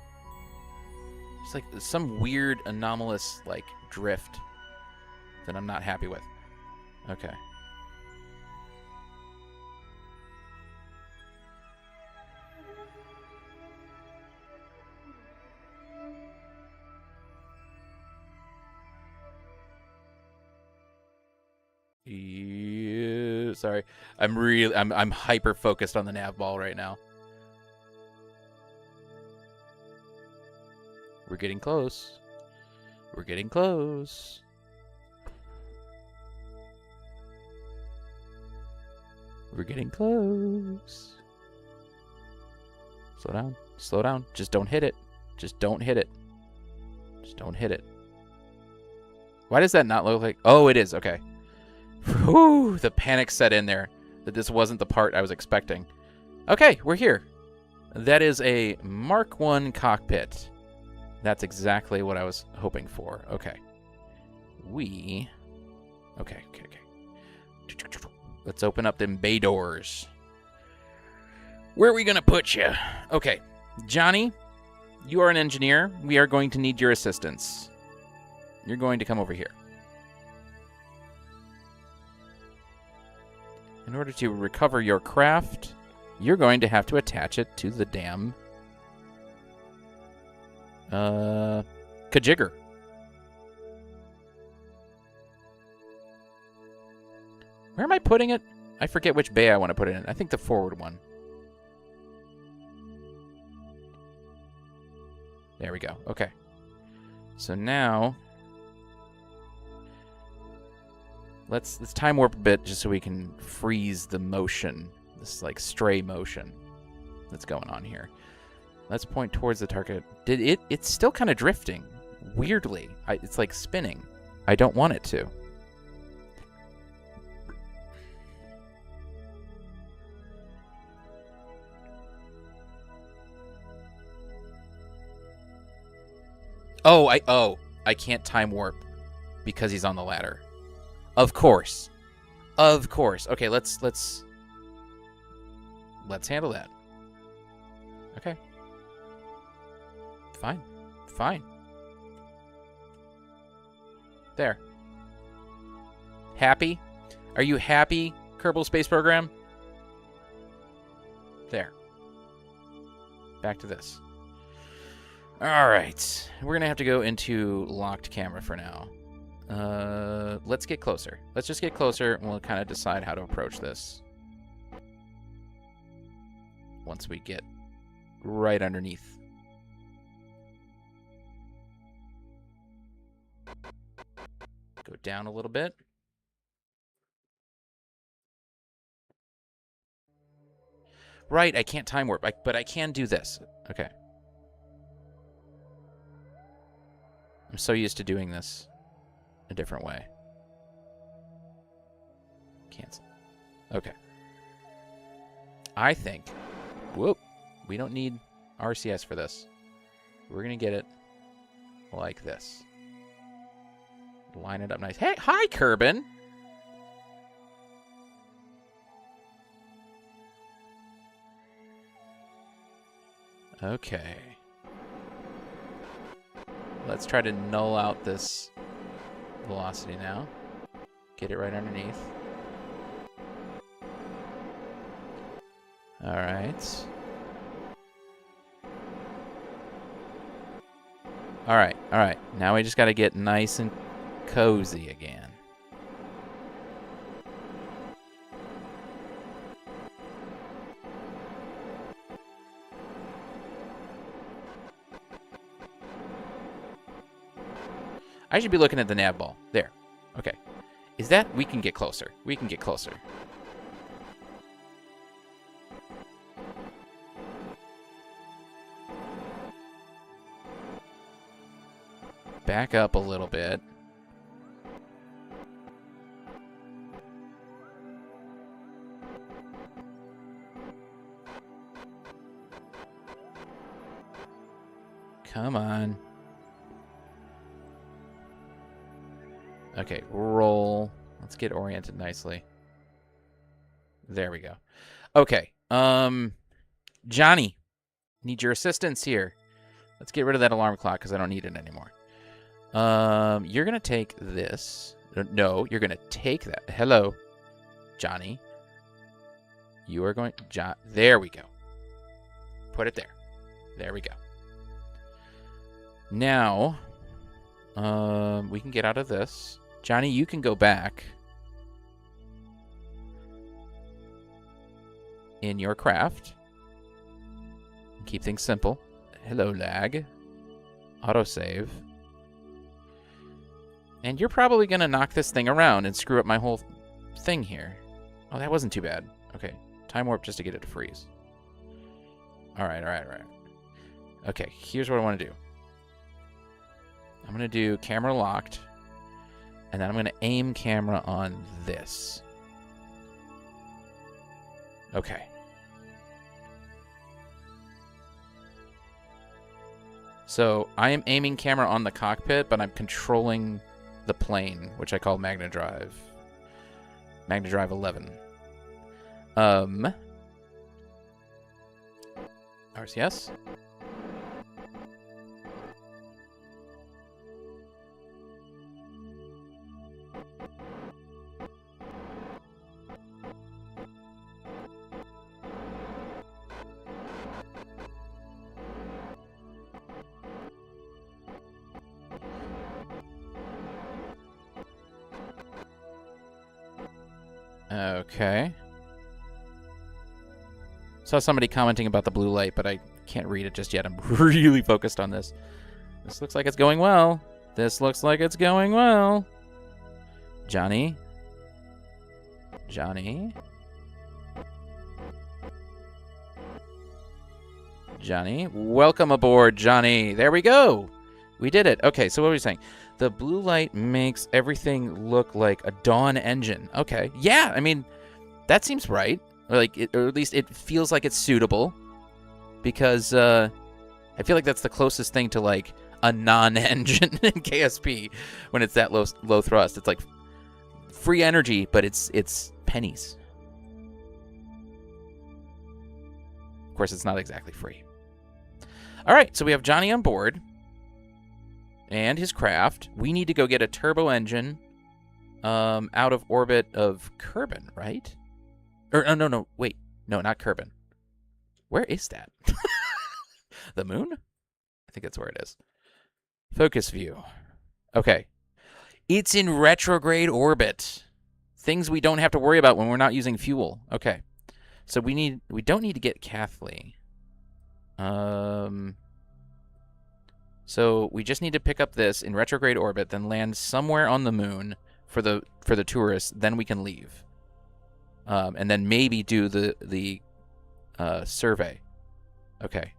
It's like some weird anomalous, like, drift that I'm not happy with. Okay. Yeah, sorry. I'm hyper focused on the nav ball right now. We're getting close. We're getting close. We're getting close. Slow down. Slow down. Just don't hit it. Just don't hit it. Just don't hit it. Why does that not look like... Oh, it is. Okay. Whew, the panic set in there that this wasn't the part I was expecting. Okay, we're here. That is a Mark I cockpit. That's exactly what I was hoping for. Okay. Okay. Let's open up them bay doors. Where are we going to put you? Okay. Johnny, you are an engineer. We are going to need your assistance. You're going to come over here. In order to recover your craft, you're going to have to attach it to the damn kajigger. Where am I putting it? I forget which bay I want to put it in. I think the forward one. There we go. Okay. So now let's time warp a bit just so we can freeze the motion. This like stray motion that's going on here. Let's point towards the target. It's still kind of drifting. Weirdly. It's like spinning. I don't want it to. I can't time warp because he's on the ladder. Of course. Of course. Okay, let's handle that. Okay. Fine. There. Happy? Are you happy, Kerbal Space Program? There. Back to this. All right. We're going to have to go into locked camera for now. Let's get closer. Let's just get closer, and we'll kind of decide how to approach this once we get right underneath. Go down a little bit. Right, I can't time warp, but I can do this. Okay. I'm so used to doing this a different way. Cancel. Okay. I think... Whoop. We don't need RCS for this. We're going to get it like this. Line it up nice. Hey, hi, Kerbin. Okay. Let's try to null out this velocity now. Get it right underneath. All right. All right, all right. Now we just got to get nice and cozy again. I should be looking at the nav ball. There. Okay. Is that... We can get closer. We can get closer. Back up a little bit. Come on. Okay, roll. Let's get oriented nicely. There we go. Okay. Johnny, need your assistance here. Let's get rid of that alarm clock because I don't need it anymore. You're going to take this. No, you're going to take that. Hello, Johnny. You are going... There we go. Put it there. There we go. Now, we can get out of this. Johnny, you can go back in your craft. Keep things simple. Hello, lag. Autosave. And you're probably going to knock this thing around and screw up my whole thing here. Oh, that wasn't too bad. Okay, time warp just to get it to freeze. All right, all right, all right. Okay, here's what I want to do. I'm going to do camera locked. And then I'm going to aim camera on this. Okay. So I am aiming camera on the cockpit, but I'm controlling the plane, which I call Magna Drive. Magna Drive 11. RCS. Okay. Saw somebody commenting about the blue light, but I can't read it just yet. I'm really focused on this. This looks like it's going well. This looks like it's going well. Johnny? Johnny? Johnny? Welcome aboard, Johnny. There we go. We did it. Okay, so what were we saying? The blue light makes everything look like a Dawn engine. Okay. Yeah, I mean, that seems right. Or at least it feels like it's suitable. Because I feel like that's the closest thing to like a non-engine in KSP when it's that low thrust. It's like free energy, but it's pennies. Of course, it's not exactly free. All right, so we have Johnny on board. And his craft. We need to go get a turbo engine out of orbit of Kerbin, right? Or no, wait. No, not Kerbin. Where is that? The moon? I think that's where it is. Focus view. Okay. It's in retrograde orbit. Things we don't have to worry about when we're not using fuel. Okay. So we don't need to get Kathleen. So we just need to pick up this in retrograde orbit, then land somewhere on the moon for the tourists. Then we can leave, and then maybe do the survey. Okay,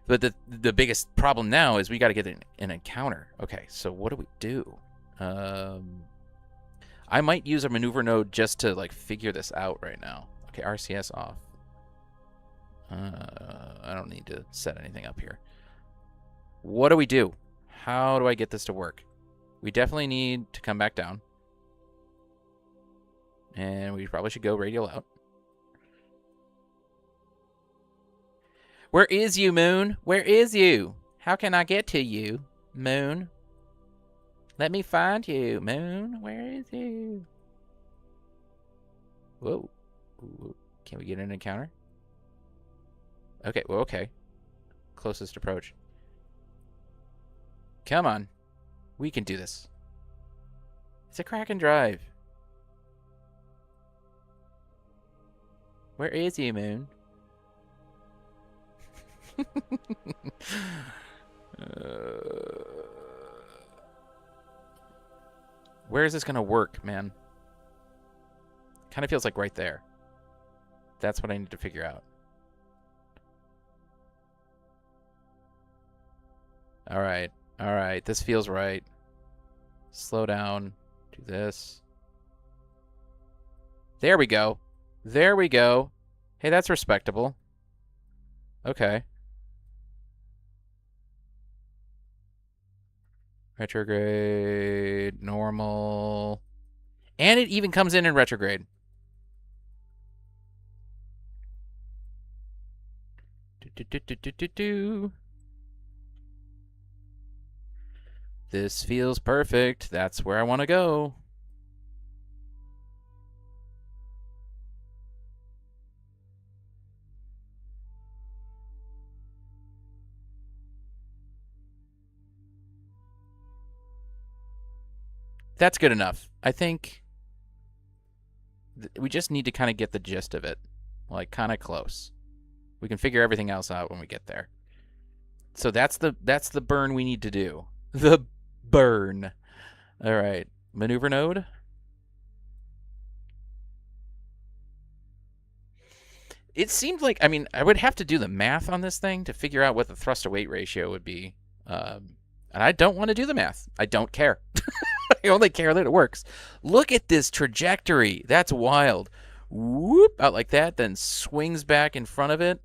But the biggest problem now is we got to get an encounter. Okay, so what do we do? I might use a maneuver node just to like figure this out right now. Okay, RCS off. I don't need to set anything up here. What do we do? How do I get this to work? We definitely need to come back down. And we probably should go radial out. Where is you, Moon? Where is you? How can I get to you, Moon? Let me find you, Moon. Where is you? Whoa. Can we get an encounter? Okay, well, okay. Closest approach. Come on. We can do this. It's a Kraken drive. Where is you, Moon? Where is this going to work, man? Kind of feels like right there. That's what I need to figure out. All right. All right. This feels right. Slow down. Do this. There we go. There we go. Hey, that's respectable. Okay. Retrograde, normal. And it even comes in retrograde. This feels perfect. That's where I want to go. That's good enough. I think we just need to kind of get the gist of it. Like, kind of close. We can figure everything else out when we get there. So that's the burn we need to do. The burn. All right. Maneuver node. It seemed like, I mean, I would have to do the math on this thing to figure out what the thrust to weight ratio would be. And I don't want to do the math. I don't care. I only care that it works. Look at this trajectory. That's wild. Whoop, out like that, then swings back in front of it.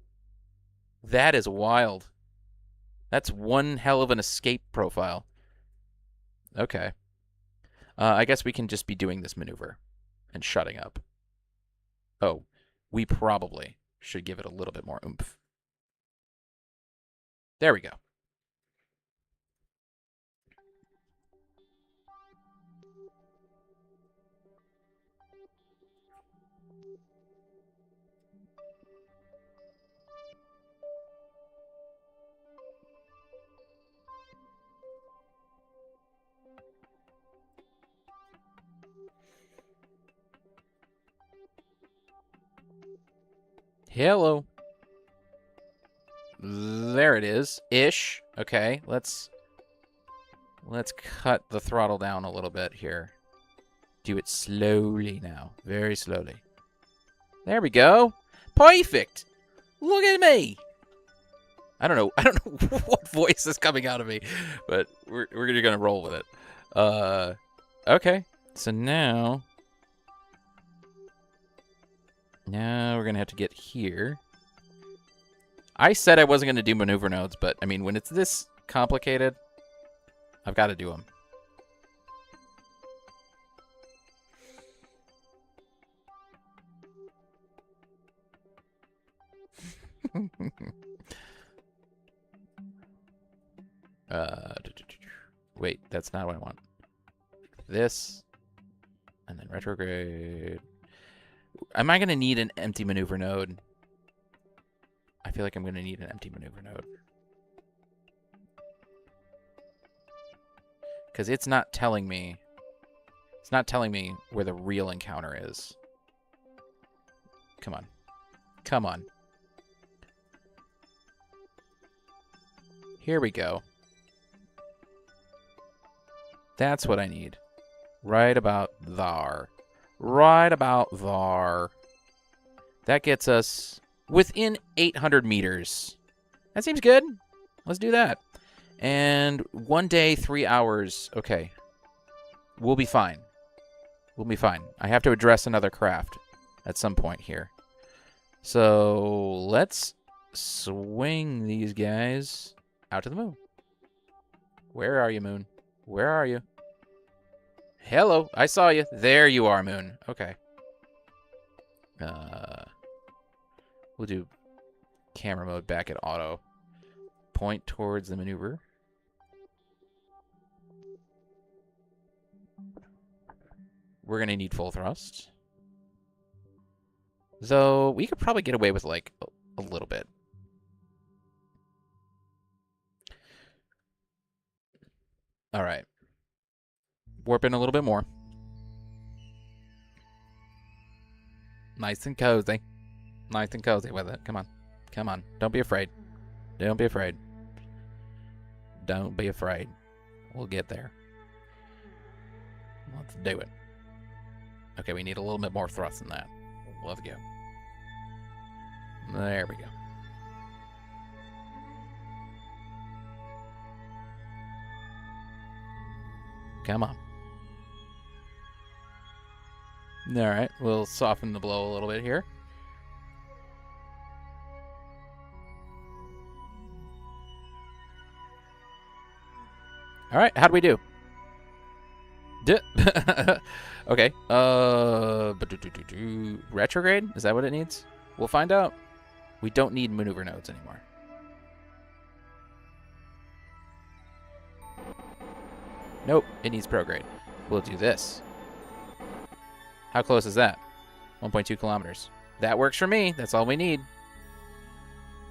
That is wild. That's one hell of an escape profile. Okay. I guess we can just be doing this maneuver and shutting up. Oh, we probably should give it a little bit more oomph. There we go. Hello. There it is. Ish. Okay, let's cut the throttle down a little bit here. Do it slowly now. Very slowly. There we go. Perfect. Look at me. I don't know what voice is coming out of me, but we're gonna roll with it. Okay. So now we're gonna have to get here. I said I wasn't gonna do maneuver nodes, but I mean, when it's this complicated, I've got to do them. Wait, that's not what I want. This, and then retrograde. Am I going to need an empty maneuver node? I feel like I'm going to need an empty maneuver node. Because it's not telling me. It's not telling me where the real encounter is. Come on. Come on. Here we go. That's what I need. Right about there. Right about there. That gets us within 800 meters. That seems good. Let's do that. And 1 day, 3 hours. Okay. We'll be fine. We'll be fine. I have to address another craft at some point here. So let's swing these guys out to the moon. Where are you, moon? Where are you? Hello. I saw you. There you are, moon. Okay. We'll do camera mode back at auto. Point towards the maneuver. We're going to need full thrust. Though, we could probably get away with, like, a little bit. All right. Warp in a little bit more. Nice and cozy. Nice and cozy with it. Come on. Come on. Don't be afraid. Don't be afraid. Don't be afraid. We'll get there. Let's do it. Okay, we need a little bit more thrust than that. Let's go. There we go. Come on. Alright, we'll soften the blow a little bit here. Alright, how'd we do? Okay. Retrograde? Is that what it needs? We'll find out. We don't need maneuver nodes anymore. Nope, it needs prograde. We'll do this. How close is that? 1.2 kilometers. That works for me. That's all we need.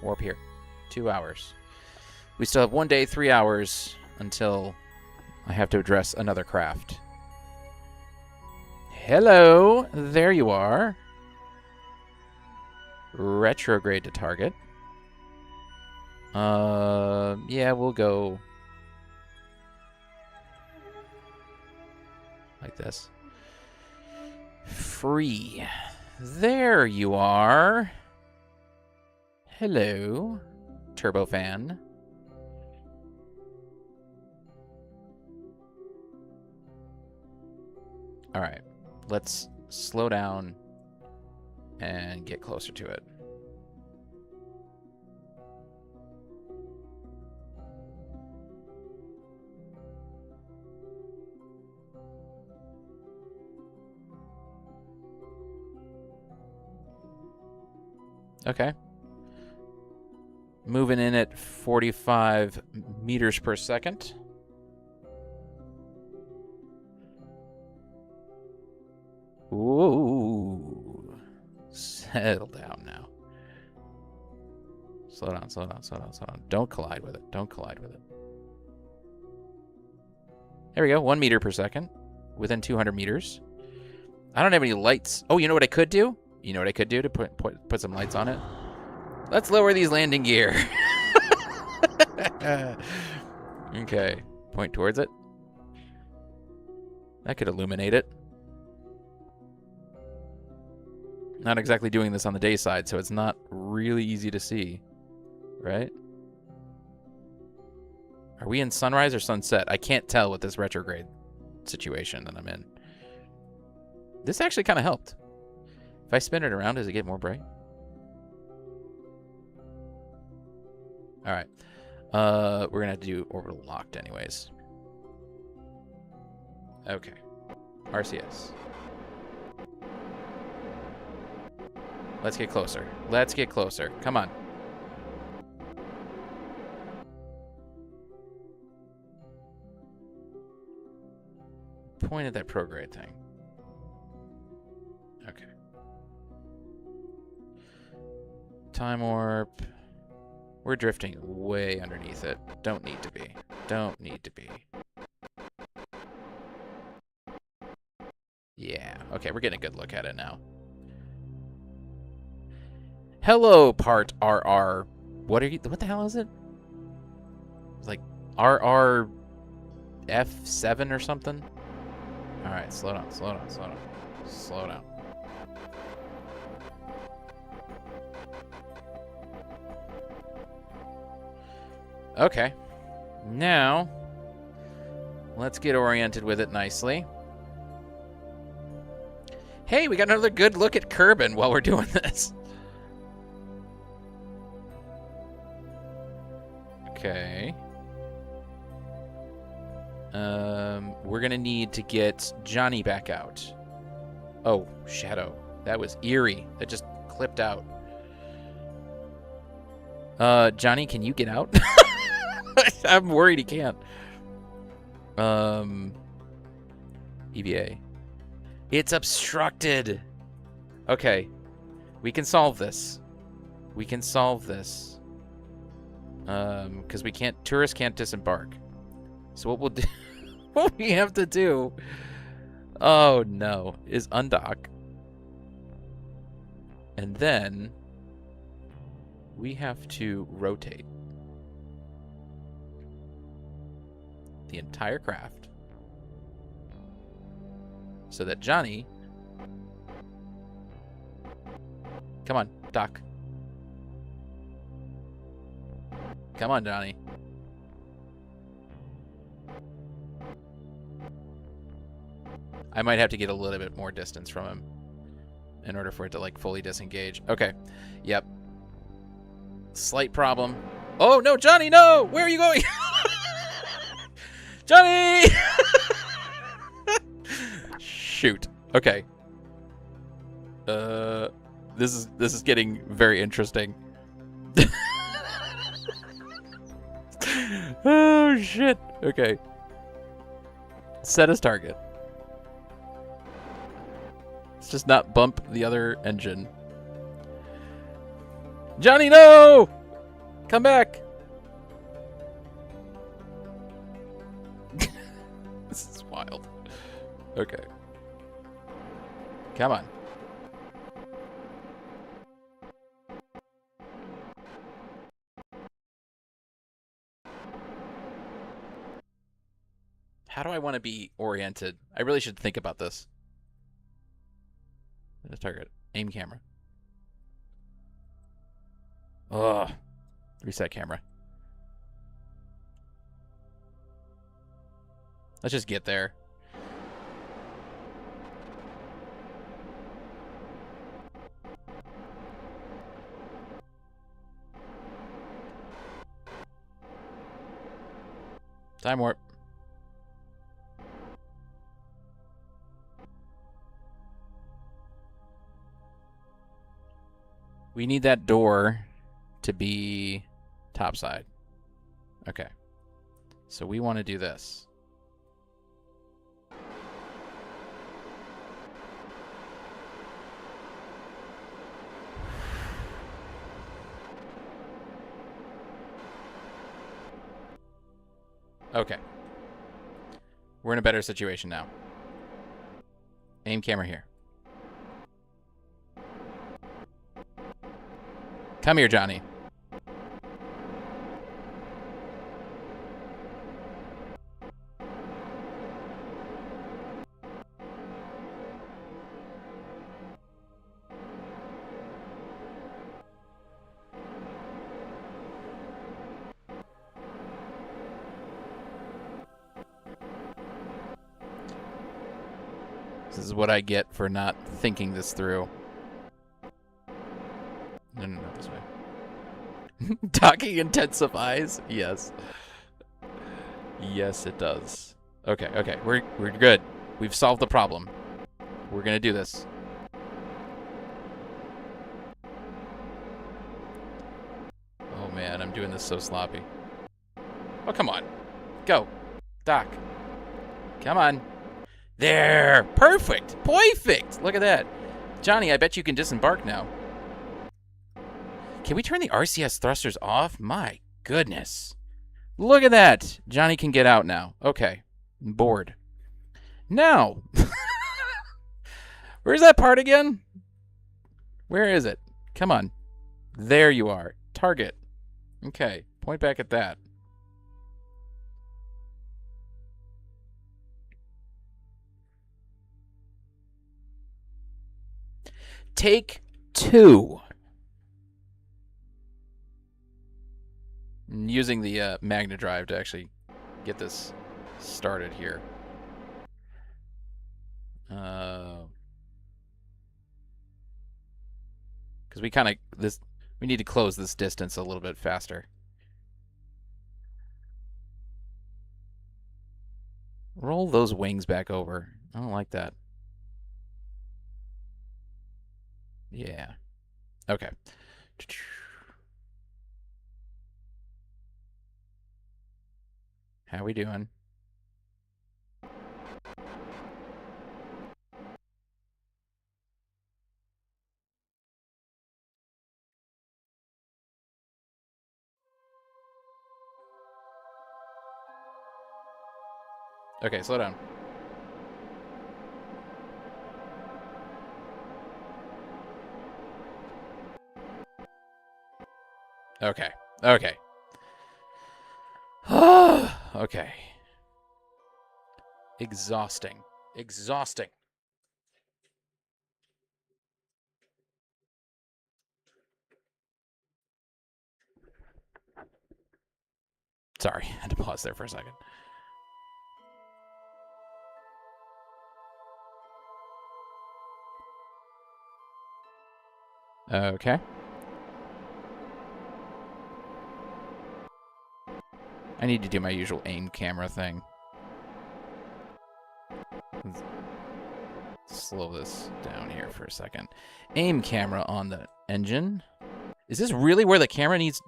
Warp here. 2 hours. We still have 1 day, 3 hours until I have to address another craft. Hello. There you are. Retrograde to target. Yeah, we'll go like this. Free. There you are. Hello, turbofan. All right, let's slow down and get closer to it. Okay. Moving in at 45 meters per second. Ooh. Settle down now. Slow down, slow down, slow down, slow down. Don't collide with it. Don't collide with it. There we go. 1 meter per second. Within 200 meters. I don't have any lights. Oh, you know what I could do? You know what I could do to put some lights on it? Let's lower these landing gear. Okay. Point towards it. That could illuminate it. Not exactly doing this on the day side, so it's not really easy to see. Right? Are we in sunrise or sunset? I can't tell with this retrograde situation that I'm in. This actually kind of helped. If I spin it around, does it get more bright? All right. We're going to have to do orbital locked anyways. Okay. RCS. Let's get closer. Let's get closer. Come on. Point at that prograde thing. Okay. Time warp. We're drifting way underneath it. Don't need to be. Don't need to be. Yeah. Okay, we're getting a good look at it now. Hello, part RR. What are you? What the hell is it? It's like RR F7 or something? All right, slow down, slow down, slow down. Slow down. Okay. Now, let's get oriented with it nicely. Hey, we got another good look at Kerbin while we're doing this. Okay. We're gonna need to get Johnny back out. Oh, Shadow. That was eerie. That just clipped out. Johnny, can you get out? I'm worried he can't. EVA. It's obstructed. Okay. We can solve this. We can solve this. Because tourists can't disembark. So what we'll do, what we have to do, oh no, is undock. And then we have to rotate the entire craft so that Johnny, come on, dock. Come on, Johnny. I might have to get a little bit more distance from him in order for it to, like, fully disengage. Okay. Yep. Slight problem. Oh, no, Johnny, no! Where are you going? Johnny! Shoot. Okay. This is getting very interesting. Oh, shit. Okay. Set as target. Let's just not bump the other engine. Johnny, no! Come back. This is wild. Okay. Come on. How do I want to be oriented? I really should think about this. Target. Aim camera. Ugh. Reset camera. Let's just get there. Time warp. We need that door to be topside. Okay. So we want to do this. Okay. We're in a better situation now. Aim camera here. Come here, Johnny. This is what I get for not thinking this through. No, not this way. Docking intensifies? Yes. Yes, it does. Okay, okay. We're good. We've solved the problem. We're gonna do this. Oh man, I'm doing this so sloppy. Oh, come on. Go. Dock. Come on. There! Perfect! Perfect! Look at that. Johnny, I bet you can disembark now. Can we turn the RCS thrusters off? My goodness. Look at that. Johnny can get out now. Okay. I'm bored. Now. Where's that part again? Where is it? Come on. There you are. Target. Okay. Point back at that. Take 2. I'm using the Magna Drive to actually get this started here. Because we need to close this distance a little bit faster. Roll those wings back over. I don't like that. Yeah. Okay. How we doing? Okay, slow down. Okay. Okay. Okay. Exhausting. Exhausting. Sorry, I had to pause there for a second. Okay. I need to do my usual aim camera thing. Let's slow this down here for a second. Aim camera on the engine. Is this really where the camera needs...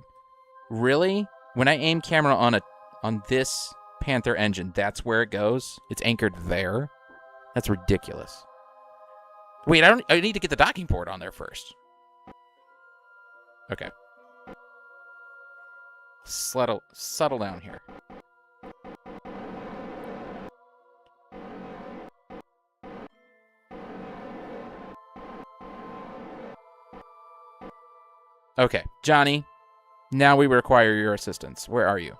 Really? When I aim camera on this Panther engine, that's where it goes? It's anchored there? That's ridiculous. Wait, I need to get the docking port on there first. Okay. Settle down here. Okay, Johnny, now we require your assistance. Where are you?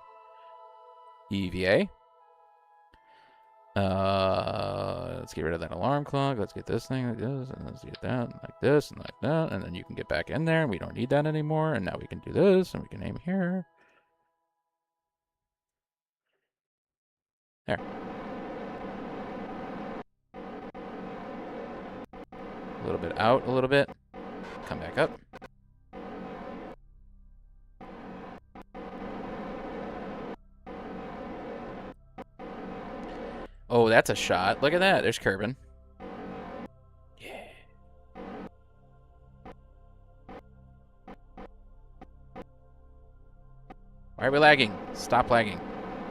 EVA. Let's get rid of that alarm clock. Let's get this thing like this, and let's get that like this and like that, and then you can get back in there. We don't need that anymore, and now we can do this, and we can aim here. There. A little bit out, a little bit. Come back up. Oh, that's a shot. Look at that. There's Kerbin. Yeah. Why are we lagging? Stop lagging.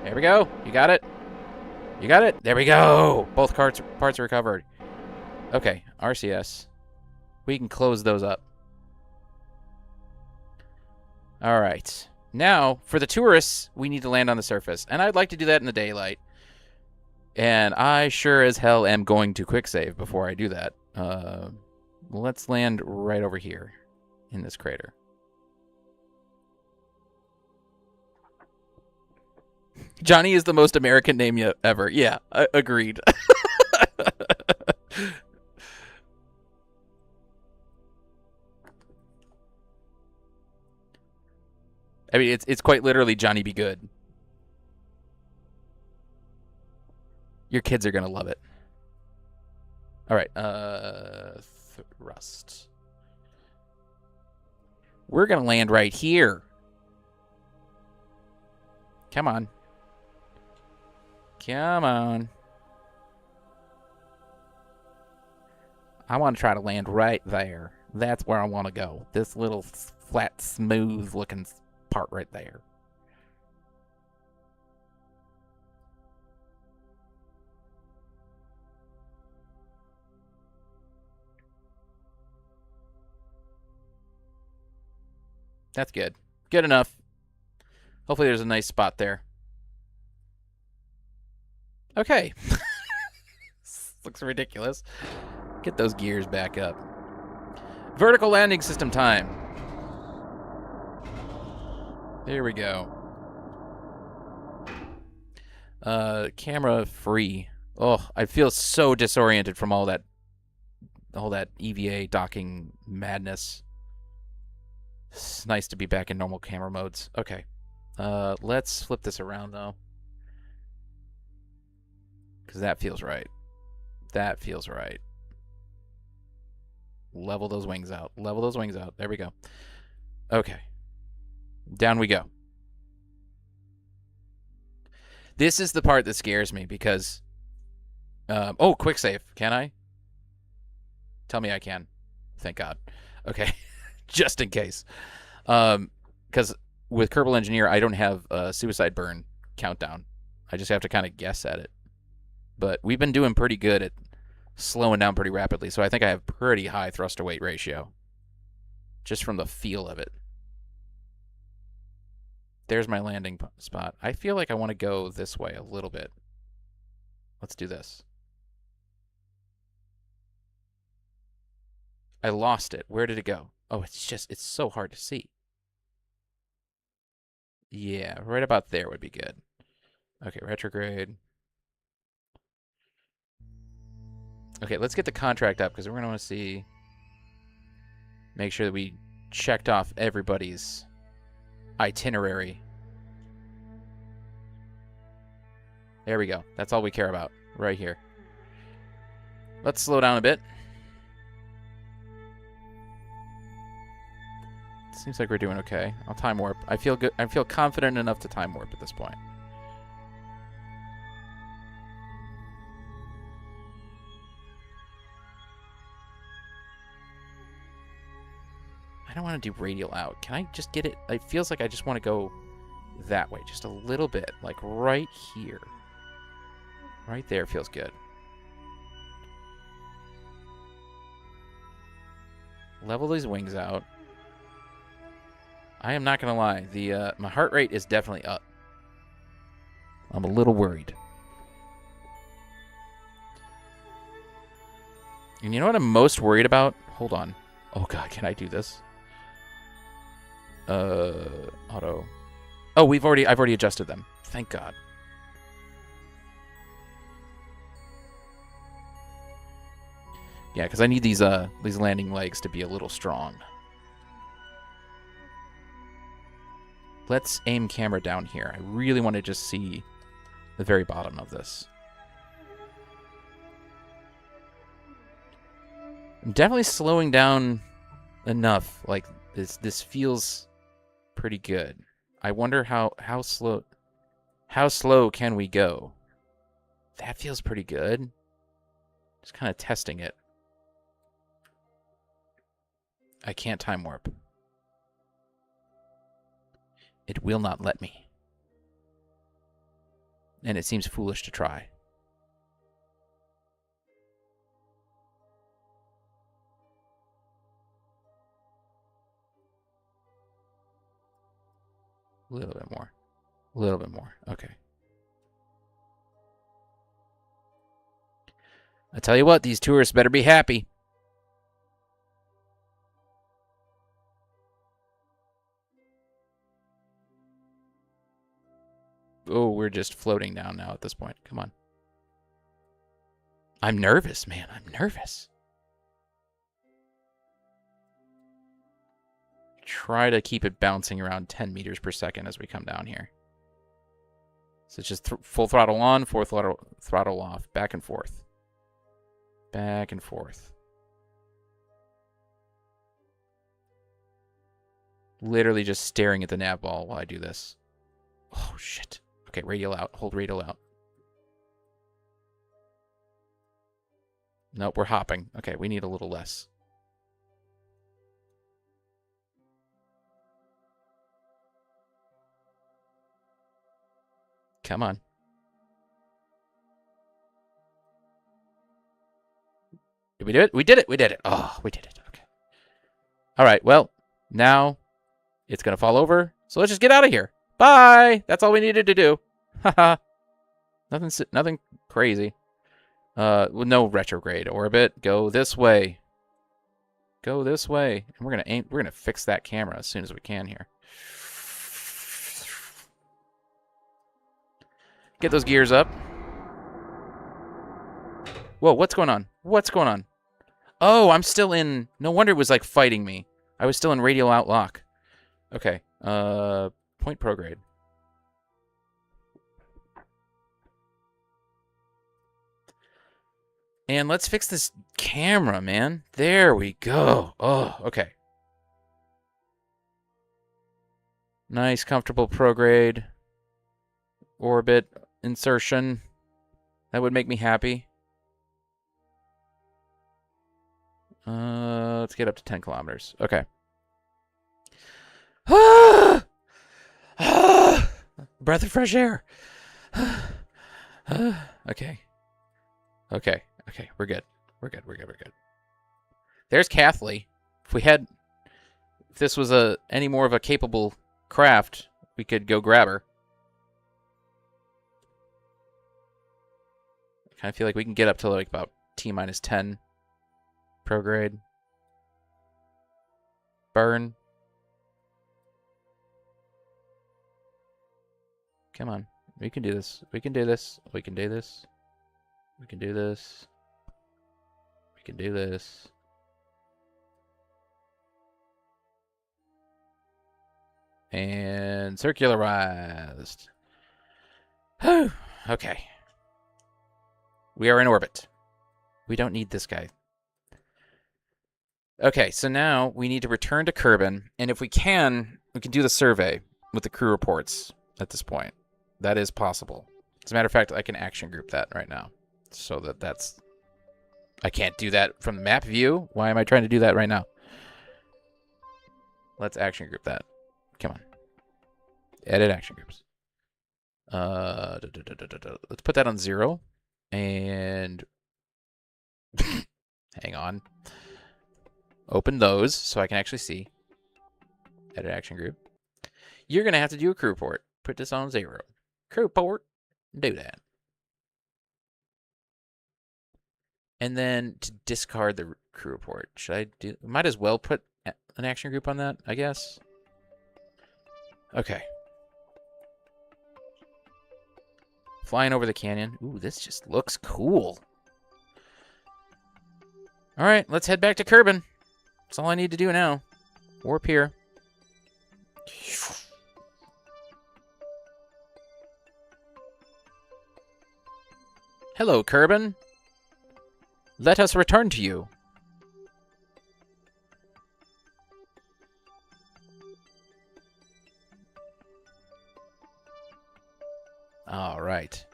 There we go. You got it? You got it? There we go. Both parts are recovered. Okay, RCS. We can close those up. All right. Now, for the tourists, we need to land on the surface. And I'd like to do that in the daylight. And I sure as hell am going to quick save before I do that. Let's land right over here in this crater. Johnny is the most American name ever. Yeah, agreed. I mean, it's quite literally Johnny Be Good. Your kids are going to love it. All right. Thrust. We're going to land right here. Come on. Come on. I want to try to land right there. That's where I want to go. This little flat, smooth-looking part right there. That's good. Good enough. Hopefully there's a nice spot there. Okay. This looks ridiculous. Get those gears back up. Vertical landing system time. There we go. Camera free. Oh, I feel so disoriented from all that EVA docking madness. It's nice to be back in normal camera modes. Okay. Let's flip this around, though. Because that feels right. That feels right. Level those wings out. Level those wings out. There we go. Okay. Down we go. This is the part that scares me because... oh, quick save. Can I? Tell me I can. Thank God. Okay. Just in case. Because with Kerbal Engineer, I don't have a suicide burn countdown. I just have to kind of guess at it. But we've been doing pretty good at slowing down pretty rapidly, so I think I have pretty high thrust-to-weight ratio. Just from the feel of it. There's my landing spot. I feel like I want to go this way a little bit. Let's do this. I lost it. Where did it go? Oh, it's so hard to see. Yeah, right about there would be good. Okay, retrograde. Okay, let's get the contract up because we're going to want to see... Make sure that we checked off everybody's itinerary. There we go. That's all we care about right here. Let's slow down a bit. Seems like we're doing okay. I'll time warp. I feel good. I feel confident enough to time warp at this point. I don't want to do radial out. Can I just get it? It feels like I just want to go that way. Just a little bit. Like right here. Right there feels good. Level these wings out. I am not going to lie. My heart rate is definitely up. I'm a little worried. And you know what I'm most worried about? Hold on. Oh, God, can I do this? Auto. Oh, I've already adjusted them. Thank God. Yeah, because I need these landing legs to be a little strong. Let's aim camera down here. I really want to just see the very bottom of this. I'm definitely slowing down enough. Like this feels pretty good. I wonder how slow can we go? That feels pretty good. Just kind of testing it. I can't time warp. It will not let me. And it seems foolish to try. A little bit more. A little bit more. Okay. I tell you what, these tourists better be happy. Oh, we're just floating down now at this point. Come on. I'm nervous, man. I'm nervous. Try to keep it bouncing around 10 meters per second as we come down here. So it's just full throttle on, full throttle off. Back and forth. Back and forth. Literally just staring at the nav ball while I do this. Oh, shit. Okay, radial out. Hold radial out. Nope, we're hopping. Okay, we need a little less. Come on. Did we do it? We did it. We did it. Oh, we did it. Okay. All right, well, now it's going to fall over. So let's just get out of here. Bye. That's all we needed to do. Haha. Nothing crazy. With no retrograde orbit. Go this way. Go this way. And we're gonna fix that camera as soon as we can here. Get those gears up. Whoa, what's going on? What's going on? Oh, I'm still in... No wonder it was like fighting me. I was still in radial outlock. Okay. Point prograde. And let's fix this camera, man. There we go. Oh, okay. Nice, comfortable prograde orbit insertion. That would make me happy. Let's get up to 10 kilometers. Okay. Breath of fresh air. Okay. Okay. Okay. We're good. We're good. We're good. We're good. There's Kathleen. If this was any more of a capable craft, we could go grab her. I kind of feel like we can get up to like about T-minus 10 prograde. Burn. Come on. We can do this. We can do this. We can do this. We can do this. We can do this. And circularized. Whew. Okay. We are in orbit. We don't need this guy. Okay, so now we need to return to Kerbin, and if we can do the survey with the crew reports at this point. That is possible. As a matter of fact, I can action group that right now. So that's... I can't do that from the map view. Why am I trying to do that right now? Let's action group that. Come on. Edit action groups. Let's put that on 0. And... hang on. Open those so I can actually see. Edit action group. You're going to have to do a crew report. Put this on 0. Crew report. Do that. And then to discard the crew report. Should I do... Might as well put an action group on that, I guess. Okay. Flying over the canyon. Ooh, this just looks cool. All right, let's head back to Kerbin. That's all I need to do now. Warp here. Hello, Kerbin. Let us return to you. All right.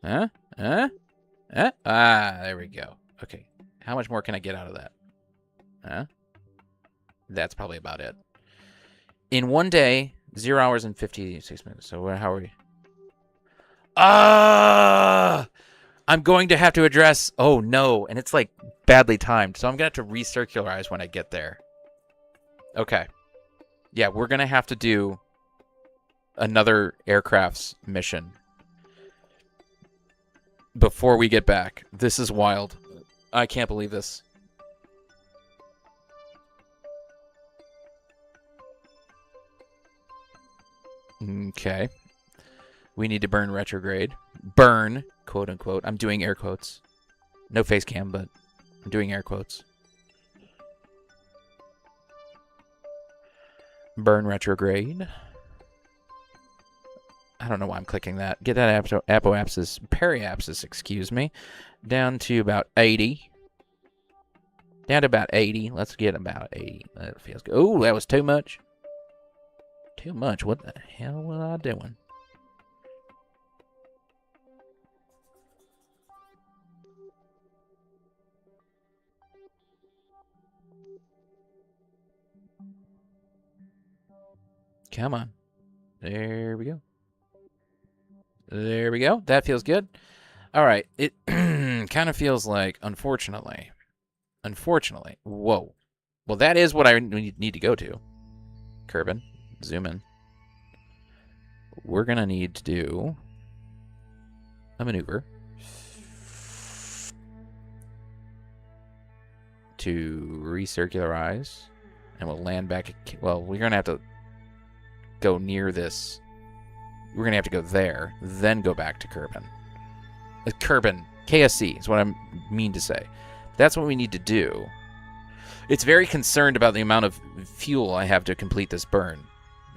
Huh? Huh? Huh? Ah, there we go. Okay. How much more can I get out of that? Huh? That's probably about it. In 1 day, 0 hours and 56 minutes. So how are we? Ah! I'm going to have to address... Oh, no. And it's, like, badly timed. So I'm going to have to recircularize when I get there. Okay. Yeah, we're going to have to do another aircraft's mission before we get back. This is wild. I can't believe this. Okay. We need to burn retrograde. Burn, quote unquote. I'm doing air quotes. No face cam, but I'm doing air quotes. Burn retrograde. I don't know why I'm clicking that. Get that apoapsis, periapsis, excuse me, down to about 80. Down to about 80. Let's get about 80. That feels good. Oh, that was too much. Too much. What the hell was I doing? Come on. There we go. There we go. That feels good. All right. It kind of feels like, unfortunately. Whoa. Well, that is what I need to go to. Kerbin. Zoom in. We're going to need to do a maneuver to recircularize. And we'll land back. Well, we're going to have to go near this. We're going to have to go there, then go back to Kerbin. Kerbin. KSC is what I mean to say. That's what we need to do. It's very concerned about the amount of fuel I have to complete this burn,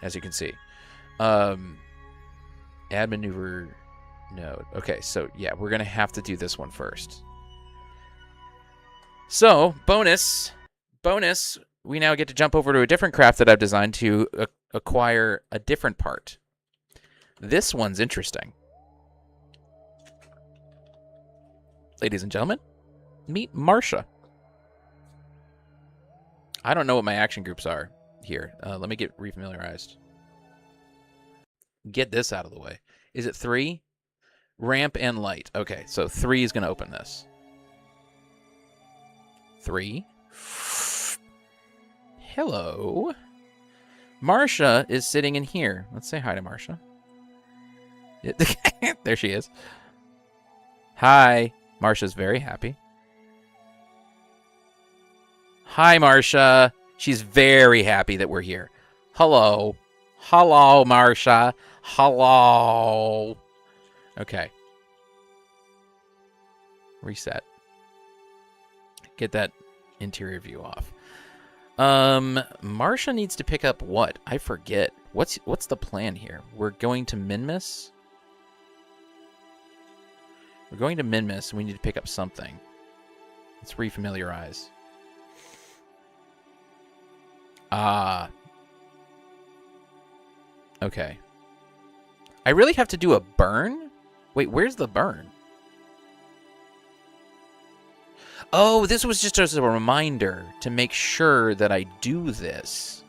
as you can see. Add maneuver node. Okay, so yeah, we're going to have to do this one first. So, bonus, we now get to jump over to a different craft that I've designed to acquire a different part. This one's interesting. Ladies and gentlemen, meet Marcia. I don't know what my action groups are here. Let me get refamiliarized. Get this out of the way. Is it 3? Ramp and light. Okay, so 3 is going to open this. 3. Hello. Marcia is sitting in here. Let's say hi to Marcia. There she is. Hi. Marcia's very happy. Hi, Marcia. She's very happy that we're here. Hello. Hello, Marcia. Hello. Okay. Reset. Get that interior view off. Marcia needs to pick up what? I forget. What's the plan here? We're going to Minmus? We're going to Minmus, and we need to pick up something. Let's refamiliarize. Okay. I really have to do a burn? Wait, where's the burn? Oh, this was just as a reminder to make sure that I do this.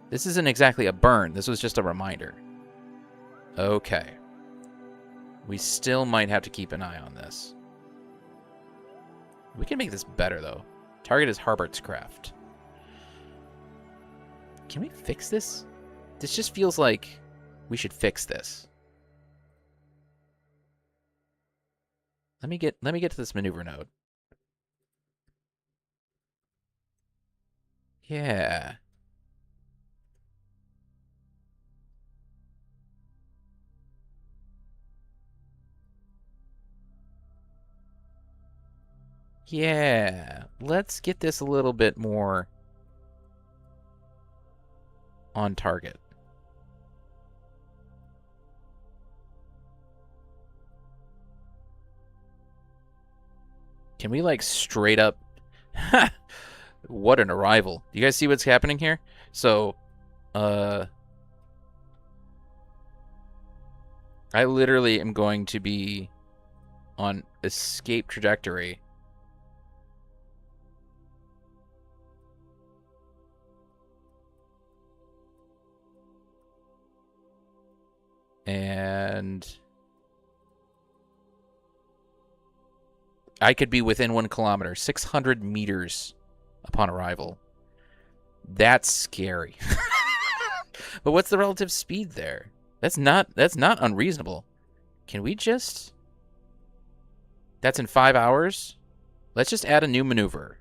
This isn't exactly a burn. This was just a reminder. Okay. We still might have to keep an eye on this. We can make this better, though. Target is Harbart's craft. Can we fix this? This just feels like we should fix this. Let me get to this maneuver node. Yeah. Yeah. Let's get this a little bit more on target. Can we, like, straight up... What an arrival. Do you guys see what's happening here? So, I literally am going to be on escape trajectory. And I could be within 1 kilometer, 600 meters upon arrival. That's scary. But what's the relative speed there? That's not unreasonable. Can we just... That's in 5 hours? Let's just add a new maneuver.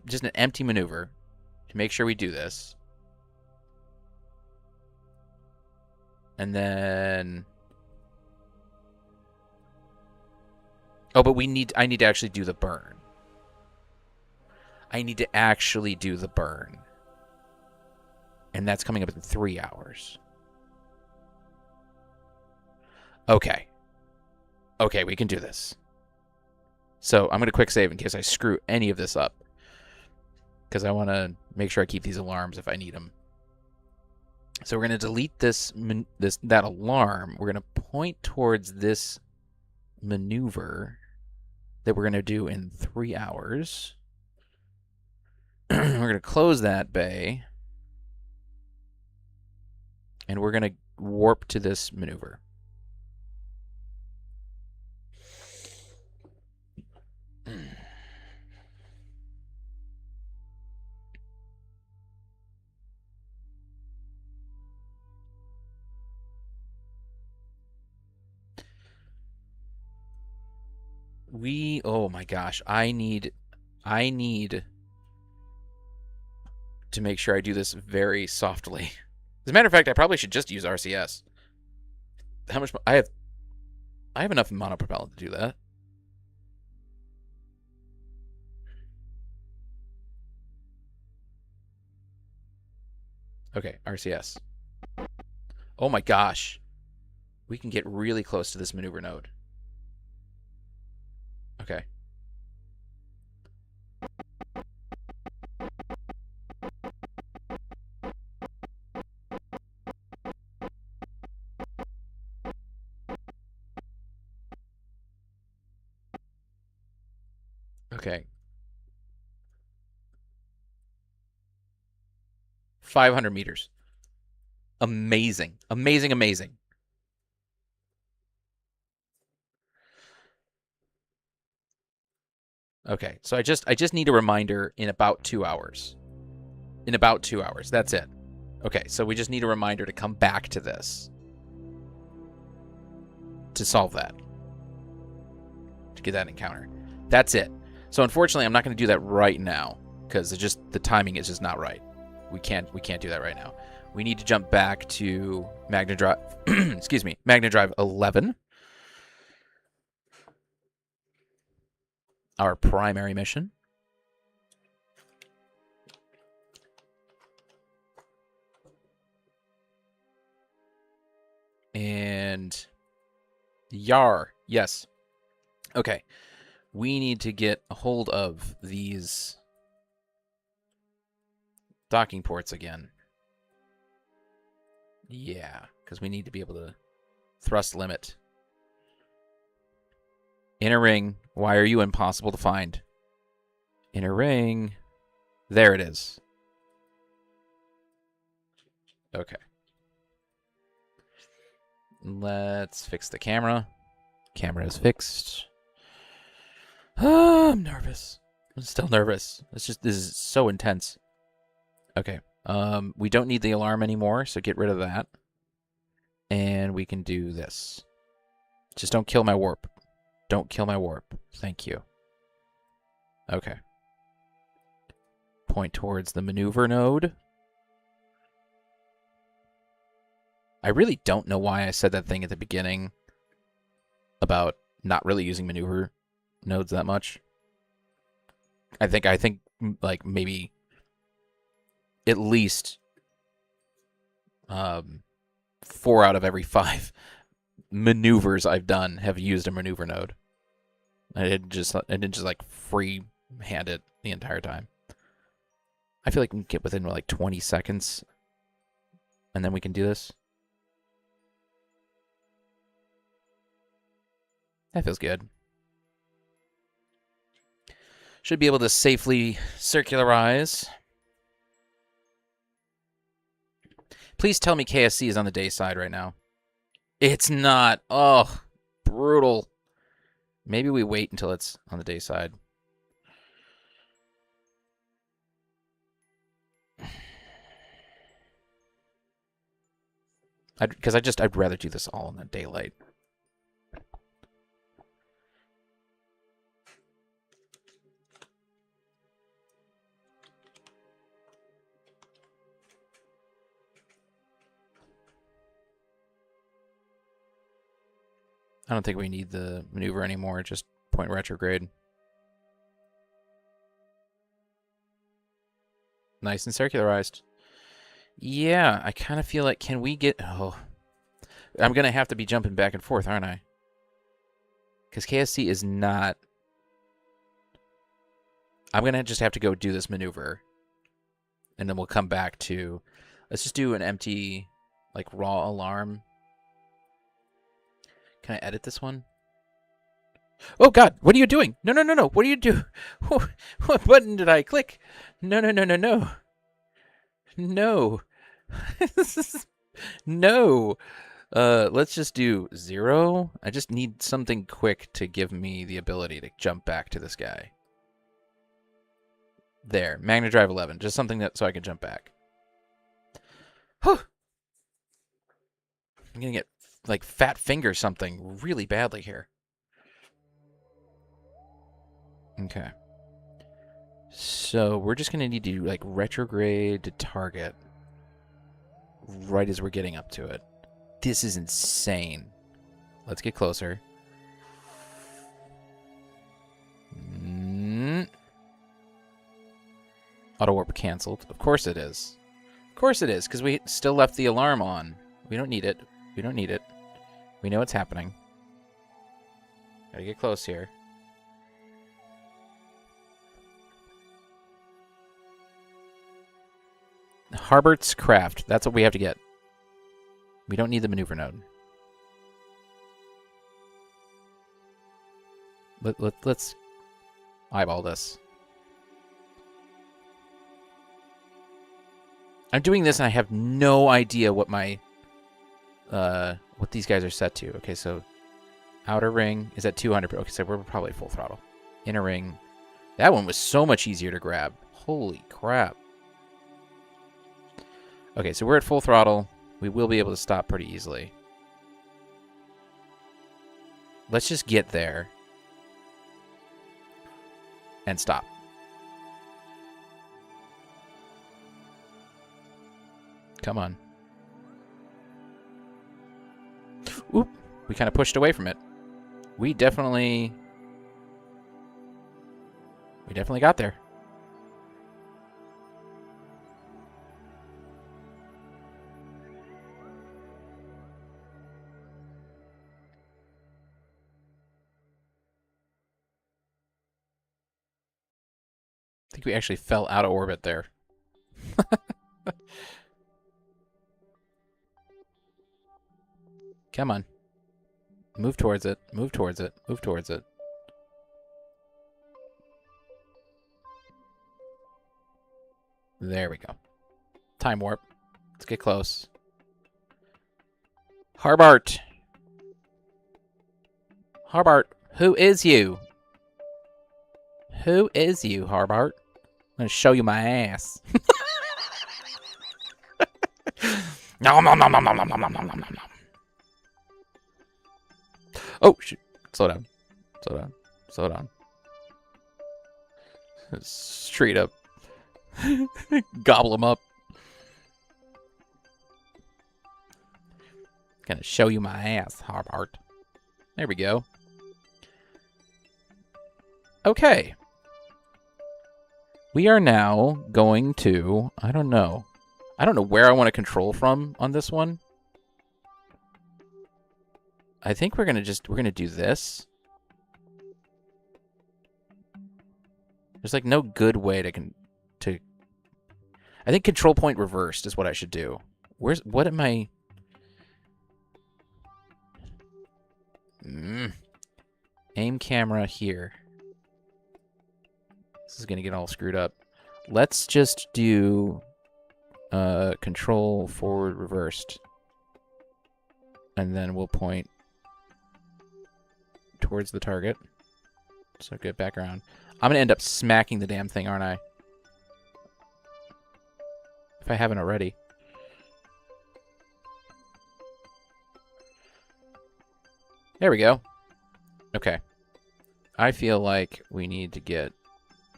Just an empty maneuver to make sure we do this. And then... Oh, but I need to actually do the burn. I need to actually do the burn. And that's coming up in 3 hours. Okay. Okay, we can do this. So I'm going to quick save in case I screw any of this up. Because I want to make sure I keep these alarms if I need them. So we're going to delete that alarm. We're going to point towards this maneuver that we're going to do in 3 hours. We're going to close that bay. And we're going to warp to this maneuver. Oh my gosh, I need to make sure I do this very softly. As a matter of fact, I probably should just use RCS. How much I have enough monopropellant to do that. Okay, RCS. Oh my gosh. We can get really close to this maneuver node. Okay. Okay. 500 meters. Amazing. Amazing, amazing. Okay, so I just need a reminder in about 2 hours. In about 2 hours. That's it. Okay, so we just need a reminder to come back to this. To solve that. To get that encounter. That's it. So unfortunately, I'm not going to do that right now because the timing is just not right. We can't do that right now. We need to jump back to Magna Drive. Excuse me, Magna Drive 11. Our primary mission. And Yar, yes. Okay. We need to get a hold of these docking ports again. Yeah, because we need to be able to thrust limit. Inner ring. Why are you impossible to find? Inner ring. There it is. Okay. Let's fix the camera. Camera is fixed. Oh, I'm nervous. I'm still nervous. This is so intense. Okay. We don't need the alarm anymore, so get rid of that. And we can do this. Just don't kill my warp. Don't kill my warp. Thank you. Okay. Point towards the maneuver node. I really don't know why I said that thing at the beginning about not really using maneuver nodes that much. I think like maybe at least 4 out of every 5 maneuvers I've done have used a maneuver node. I didn't just like free hand it the entire time. I feel like we can get within like 20 seconds and then we can do this. That feels good. Should be able to safely circularize. Please tell me KSC is on the day side right now. It's not. Oh, brutal. Maybe we wait until it's on the day side. Because I'd rather do this all in the daylight. I don't think we need the maneuver anymore. Just point retrograde. Nice and circularized. Yeah, I kind of feel like, can we get... Oh, I'm going to have to be jumping back and forth, aren't I? Because KSC is not... I'm going to just have to go do this maneuver. And then we'll come back to... Let's just do an empty, like, raw alarm. Can I edit this one? Oh, God, what are you doing? No, no, no, no. What do you do? What button did I click? No, no, no, no, no. No. No. Let's just do 0. I just need something quick to give me the ability to jump back to this guy. There. Magna Drive 11. Just something that so I can jump back. Whew. I'm going to get, like, fat finger something really badly here. Okay. So we're just going to need to, like, retrograde to target right as we're getting up to it. This is insane. Let's get closer. Auto warp canceled. Of course it is. Of course it is, because we still left the alarm on. We don't need it. We don't need it. We know what's happening. Gotta get close here. Harbart's craft. That's what we have to get. We don't need the maneuver node. Let's eyeball this. I'm doing this and I have no idea what my what these guys are set to. Okay, so outer ring is at 200. Okay, so we're probably full throttle. Inner ring. That one was so much easier to grab. Holy crap. Okay, so we're at full throttle. We will be able to stop pretty easily. Let's just get there and stop. Come on. Oop, we kind of pushed away from it. We definitely got there. I think we actually fell out of orbit there. Come on. Move towards it. Move towards it. Move towards it. There we go. Time warp. Let's get close. Harbart. Harbart, who is you? Who is you, Harbart? I'm gonna show you my ass. Nom nom nom nom nom nom nom nom nom nom nom. Oh shoot! Slow down. Slow down. Slow down. Straight up. Gobble them up. Gonna show you my ass, Harbart. There we go. Okay. We are now going to... I don't know where I want to control from on this one. I think we're gonna do this. There's like no good way to I think control point reversed is what I should do. What am I? Aim camera here. This is gonna get all screwed up. Let's just do control forward reversed. And then we'll point towards the target. So good background. I'm gonna end up smacking the damn thing, aren't I? If I haven't already. There we go. Okay. I feel like we need to get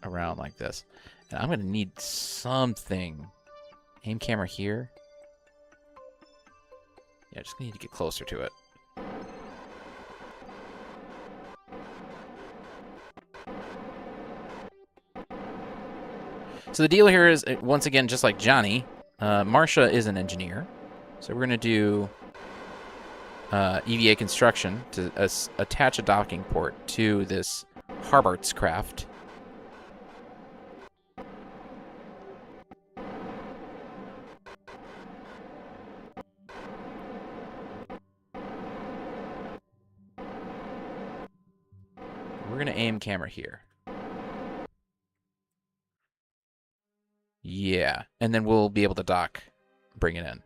around like this. And I'm gonna need something. Aim camera here. Yeah, just need to get closer to it. So the deal here is, once again, just like Johnny, Marcia is an engineer. So we're going to do EVA construction to attach a docking port to this Harbart's craft. We're going to aim camera here. Yeah, and then we'll be able to dock, bring it in.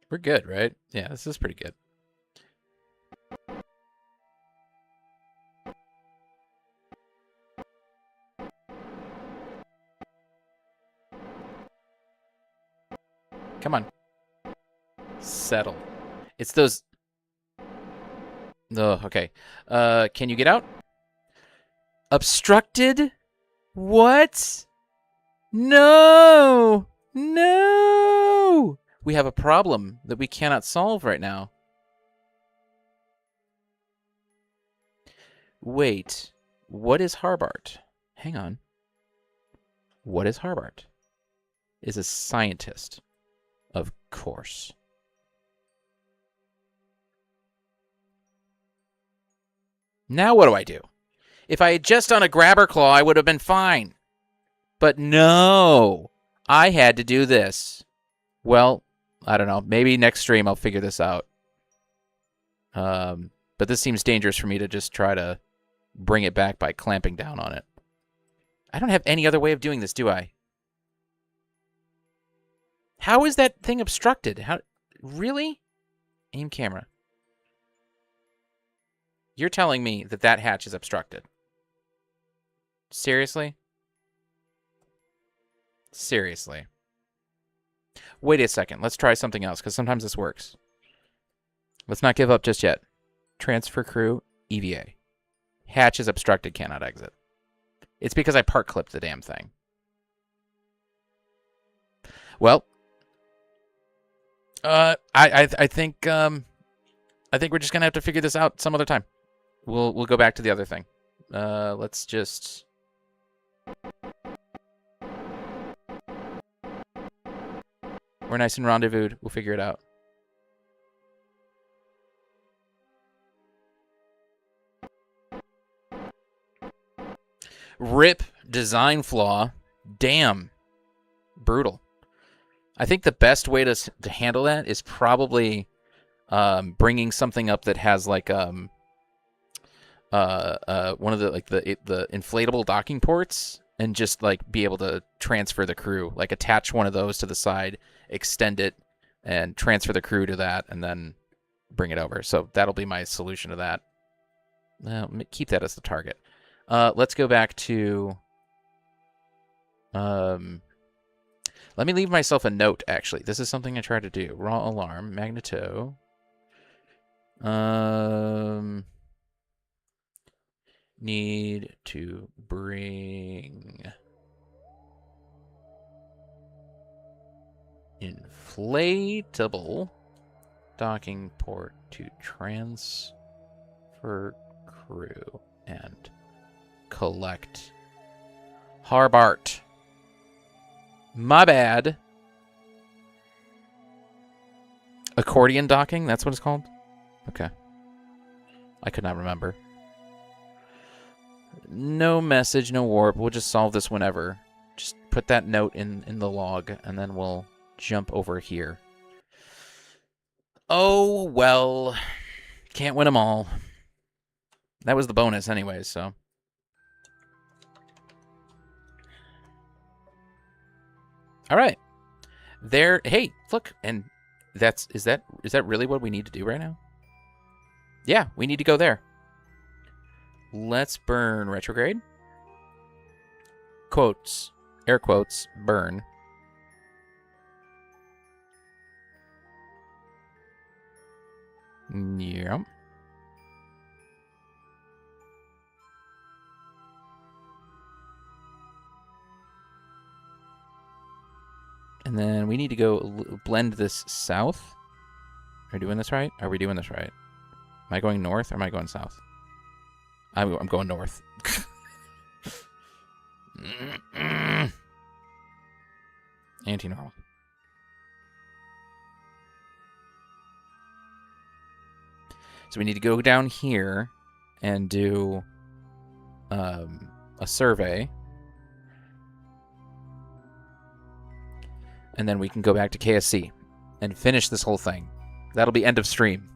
We're good, right? Yeah, this is pretty good. Come on. Settle. It's those... Oh, okay. Can you get out? Obstructed? What? No! No! We have a problem that we cannot solve right now. Wait. What is Harbart? Hang on. What is Harbart? Is a scientist. Of course. Now what do I do? If I had just done a grabber claw, I would have been fine. But no. I had to do this. Well, I don't know. Maybe next stream I'll figure this out. But this seems dangerous for me to just try to bring it back by clamping down on it. I don't have any other way of doing this, do I? How is that thing obstructed? How? Really? Aim camera. You're telling me that that hatch is obstructed. Seriously? Seriously. Wait a second. Let's try something else, because sometimes this works. Let's not give up just yet. Transfer crew, EVA. Hatch is obstructed, cannot exit. It's because I part clipped the damn thing. Well, I think we're just gonna have to figure this out some other time. We'll go back to the other thing. Let's just. We're nice and rendezvoused. We'll figure it out. RIP design flaw. Damn. Brutal. I think the best way to handle that is probably bringing something up that has like one of the the inflatable docking ports, and just like be able to transfer the crew, like attach one of those to the side, extend it, and transfer the crew to that, and then bring it over. So that'll be my solution to that. Keep that as the target. Let's go back to. Let me leave myself a note, actually. This is something I try to do. Raw alarm, magneto. Need to bring inflatable docking port to transfer crew and collect Harbart. My bad. Accordion docking? That's what it's called? Okay. I could not remember. No message, no warp. We'll just solve this whenever. Just put that note in the log, and then we'll jump over here. Oh, well. Can't win them all. That was the bonus anyways, so. All right. There. Hey, look, and is that really what we need to do right now? Yeah, we need to go there. Let's burn retrograde. Quotes, air quotes, burn. Yep. And then we need to go blend this south. Are we doing this right? Are we doing this right? Am I going north or am I going south? I'm going north. Anti-normal. So we need to go down here and do a survey. And then we can go back to KSC and finish this whole thing. That'll be end of stream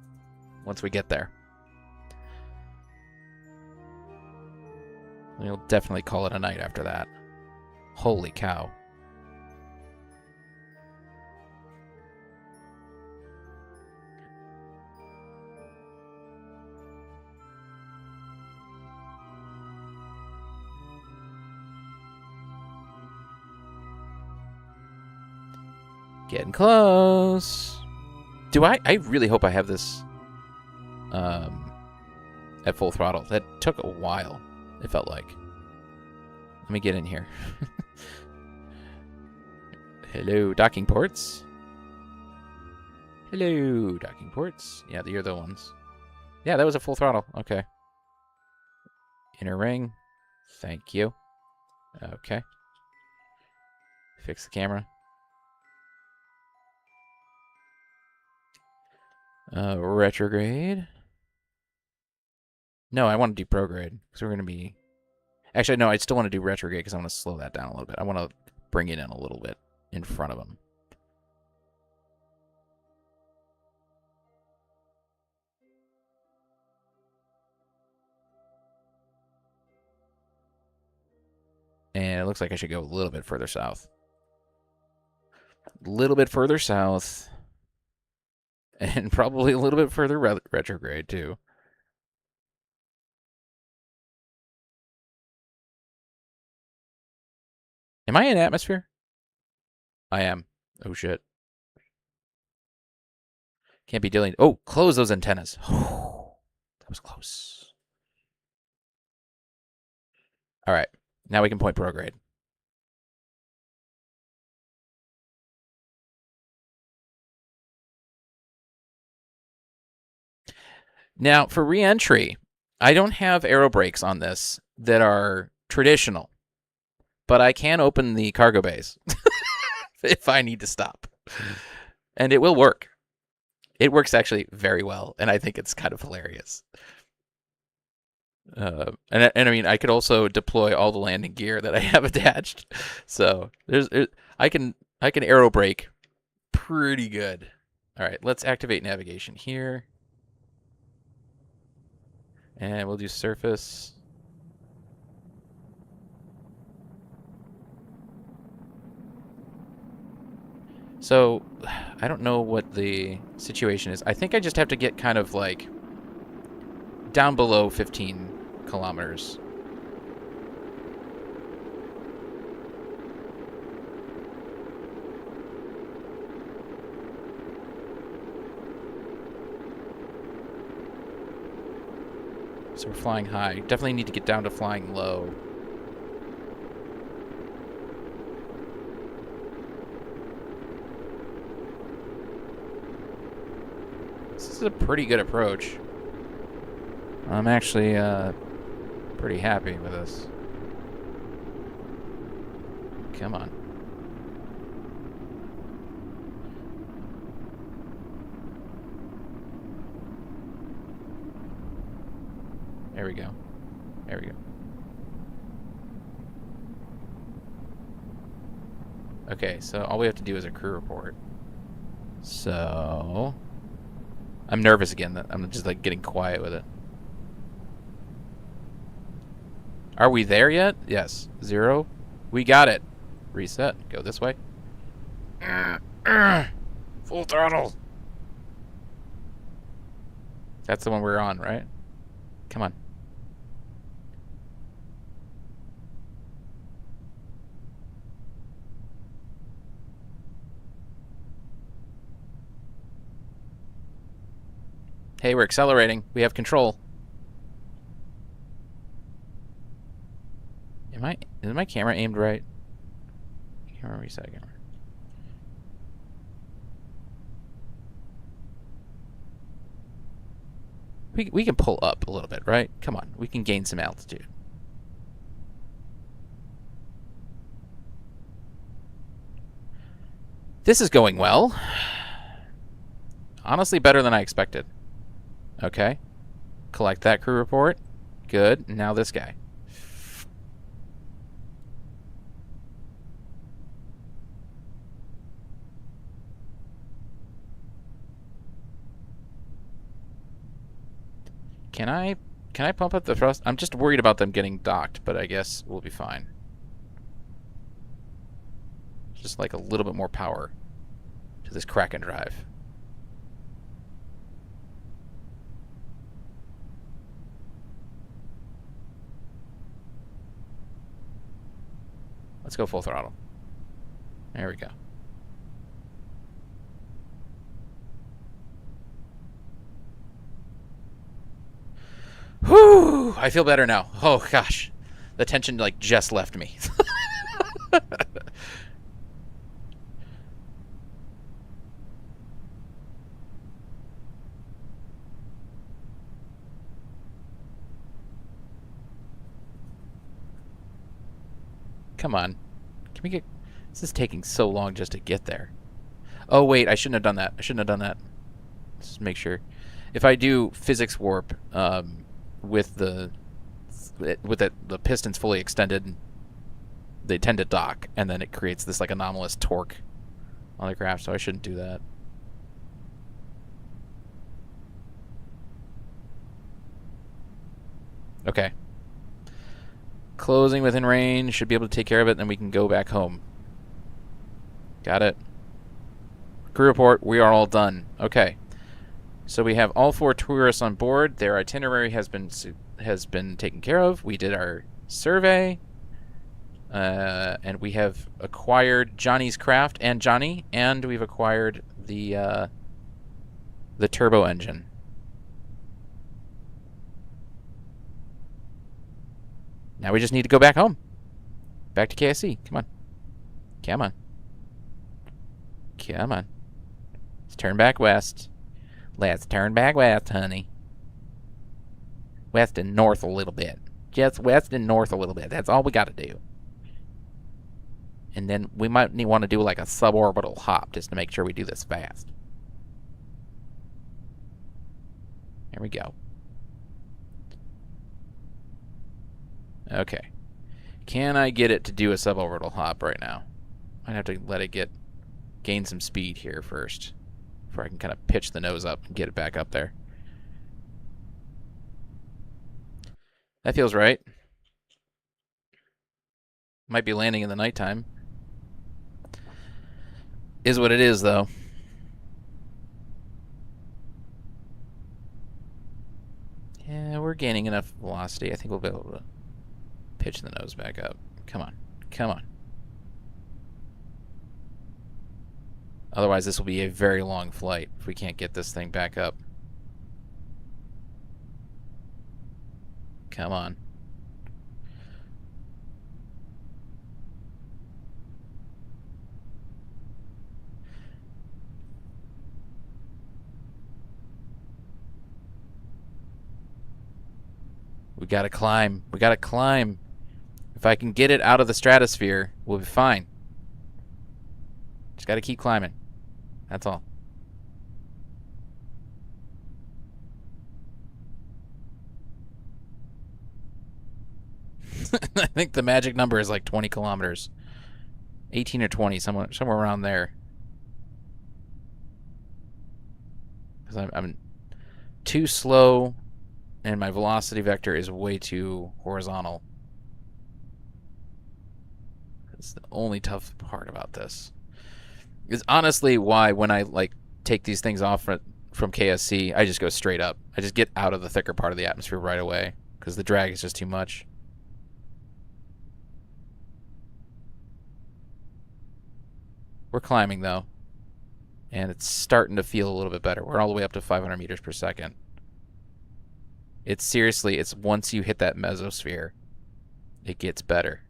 once we get there. We'll definitely call it a night after that. Holy cow. Getting close. I really hope I have this at full throttle. That took a while, it felt like. Let me get in here. Hello, docking ports. Hello, docking ports. Yeah, you're the ones. Yeah, that was a full throttle. Okay. Inner ring. Thank you. Okay. Fix the camera. Retrograde. No, I want to do prograde because we're going to be... Actually, no, I still want to do retrograde because I want to slow that down a little bit. I want to bring it in a little bit in front of them. And it looks like I should go a little bit further south. A little bit further south. And probably a little bit further retrograde, too. Am I in atmosphere? I am. Oh, shit. Can't be dealing... Oh, close those antennas. That was close. All right. Now we can point prograde. Now, for re-entry, I don't have aero brakes on this that are traditional, but I can open the cargo bays if I need to stop. And it will work. It works actually very well, and I think it's kind of hilarious. And I mean, I could also deploy all the landing gear that I have attached. So I can aero brake pretty good. All right, let's activate navigation here. And we'll do surface. So, I don't know what the situation is. I think I just have to get kind of like down below 15 kilometers. So we're flying high. Definitely need to get down to flying low. This is a pretty good approach. I'm actually pretty happy with this. Come on. There we go. There we go. Okay, so all we have to do is a crew report. So... I'm nervous again. I'm just like getting quiet with it. Are we there yet? Yes. 0. We got it. Reset. Go this way. Full throttle. That's the one we're on, right? Come on. Hey, we're accelerating. We have control. Is my camera aimed right? Camera reset camera. We can pull up a little bit, right? Come on, we can gain some altitude. This is going well. Honestly, better than I expected. Okay. Collect that crew report. Good. Now this guy. Can I pump up the thrust? I'm just worried about them getting docked, but I guess we'll be fine. Just like a little bit more power to this Kraken drive. Let's go full throttle. There we go. Whew! I feel better now. Oh gosh, the tension like just left me. Come on, can we get? This is taking so long just to get there. Oh wait, I shouldn't have done that. I shouldn't have done that. Let's make sure. If I do physics warp with the pistons fully extended, they tend to dock, and then it creates this like anomalous torque on the craft. So I shouldn't do that. Okay. Closing within range. Should be able to take care of it, then we can go back home. Got it. Crew report. We are all done. Okay. So we have all 4 tourists on board. Their itinerary has been taken care of. We did our survey. And we have acquired Johnny's craft and Johnny, and we've acquired the turbo engine. Now we just need to go back home. Back to KSC. Come on. Come on. Come on. Let's turn back west. Let's turn back west, honey. West and north a little bit. Just west and north a little bit. That's all we got to do. And then we might want to do like a suborbital hop just to make sure we do this fast. Here we go. Okay. Can I get it to do a suborbital hop right now? I'd have to let it gain some speed here first before I can kind of pitch the nose up and get it back up there. That feels right. Might be landing in the nighttime. Is what it is, though. Yeah, we're gaining enough velocity. I think we'll be able to pitch the nose back up. Come on. Come on. Otherwise, this will be a very long flight if we can't get this thing back up. Come on. We gotta climb. We gotta climb. If I can get it out of the stratosphere, we'll be fine. Just gotta keep climbing. That's all. I think the magic number is like 20 kilometers. 18 or 20, somewhere around there. Because I'm too slow, and my velocity vector is way too horizontal. That's the only tough part about this. Is honestly why when I like take these things off from KSC, I just go straight up. I just get out of the thicker part of the atmosphere right away because the drag is just too much. We're climbing though, and it's starting to feel a little bit better. We're all the way up to 500 meters per second. It's seriously, it's once you hit that mesosphere, it gets better.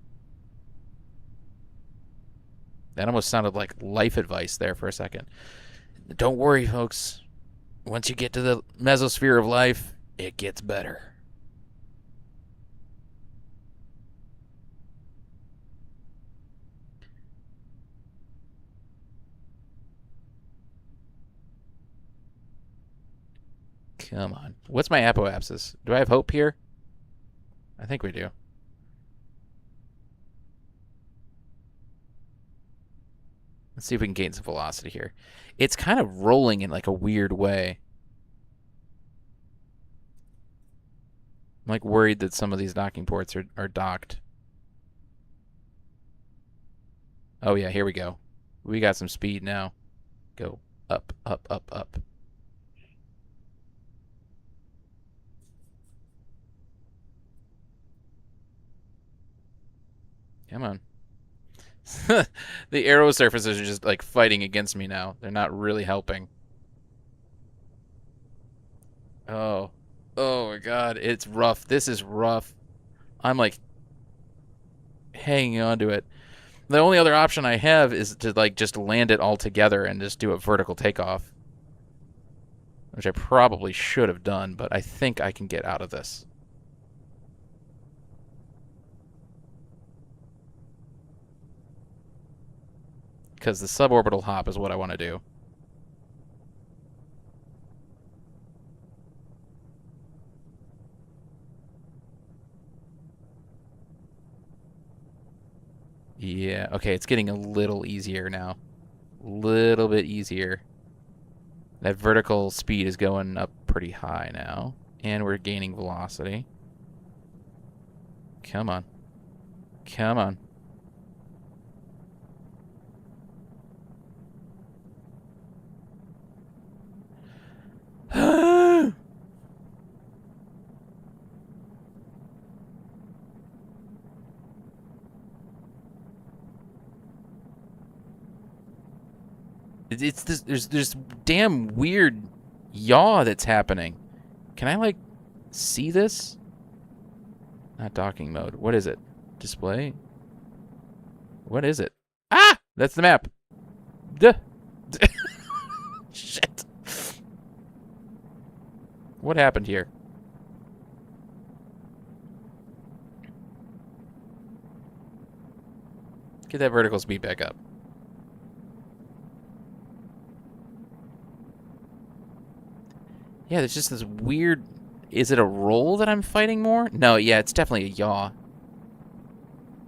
That almost sounded like life advice there for a second. Don't worry, folks. Once you get to the mesosphere of life, it gets better. Come on. What's my apoapsis? Do I have hope here? I think we do. Let's see if we can gain some velocity here. It's kind of rolling in like a weird way. I'm like worried that some of these docking ports are docked. Oh yeah, here we go. We got some speed now. Go up, up, up, up. Come on. The aero surfaces are just like fighting against me now. They're not really helping. Oh. Oh my god, it's rough. This is rough. I'm like hanging on to it. The only other option I have is to like just land it all together and just do a vertical takeoff, which I probably should have done, but I think I can get out of this. Because the suborbital hop is what I want to do. Yeah, okay, it's getting a little easier now. Little bit easier. That vertical speed is going up pretty high now. And we're gaining velocity. Come on. Come on. It's this, there's damn weird yaw that's happening. Can I like see this? Not docking mode. What is it? Display? What is it? Ah! That's the map. Duh. Shit. What happened here? Get that vertical speed back up. Yeah, there's just this weird... Is it a roll that I'm fighting more? No, yeah, it's definitely a yaw.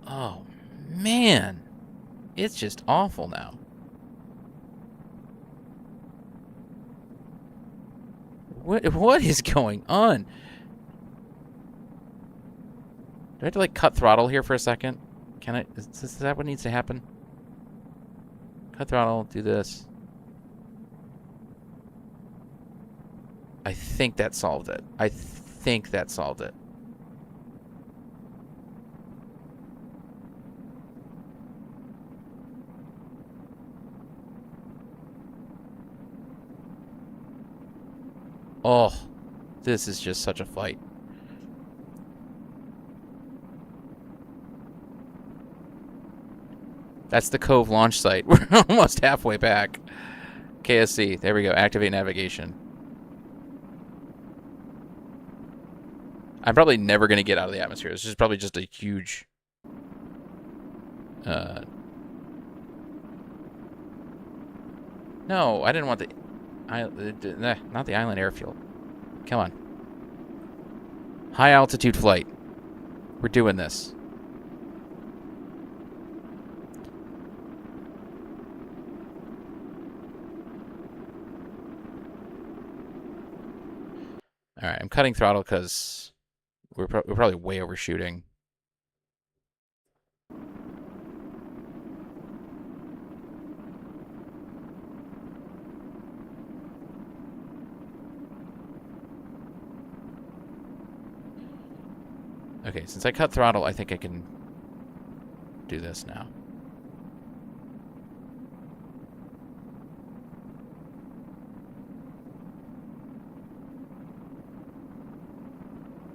Oh, man. It's just awful now. What is going on? Do I have to, like, cut throttle here for a second? Can I... Is that what needs to happen? Cut throttle, do this. I think that solved it. I think that solved it. Oh, this is just such a fight. That's the Cove launch site. We're almost halfway back. KSC. There we go. Activate navigation. I'm probably never going to get out of the atmosphere. This is probably just a huge... No, I didn't want the... not the island airfield. Come on. High altitude flight. We're doing this. Alright, I'm cutting throttle because... We're probably way overshooting. Okay, since I cut throttle, I think I can do this now.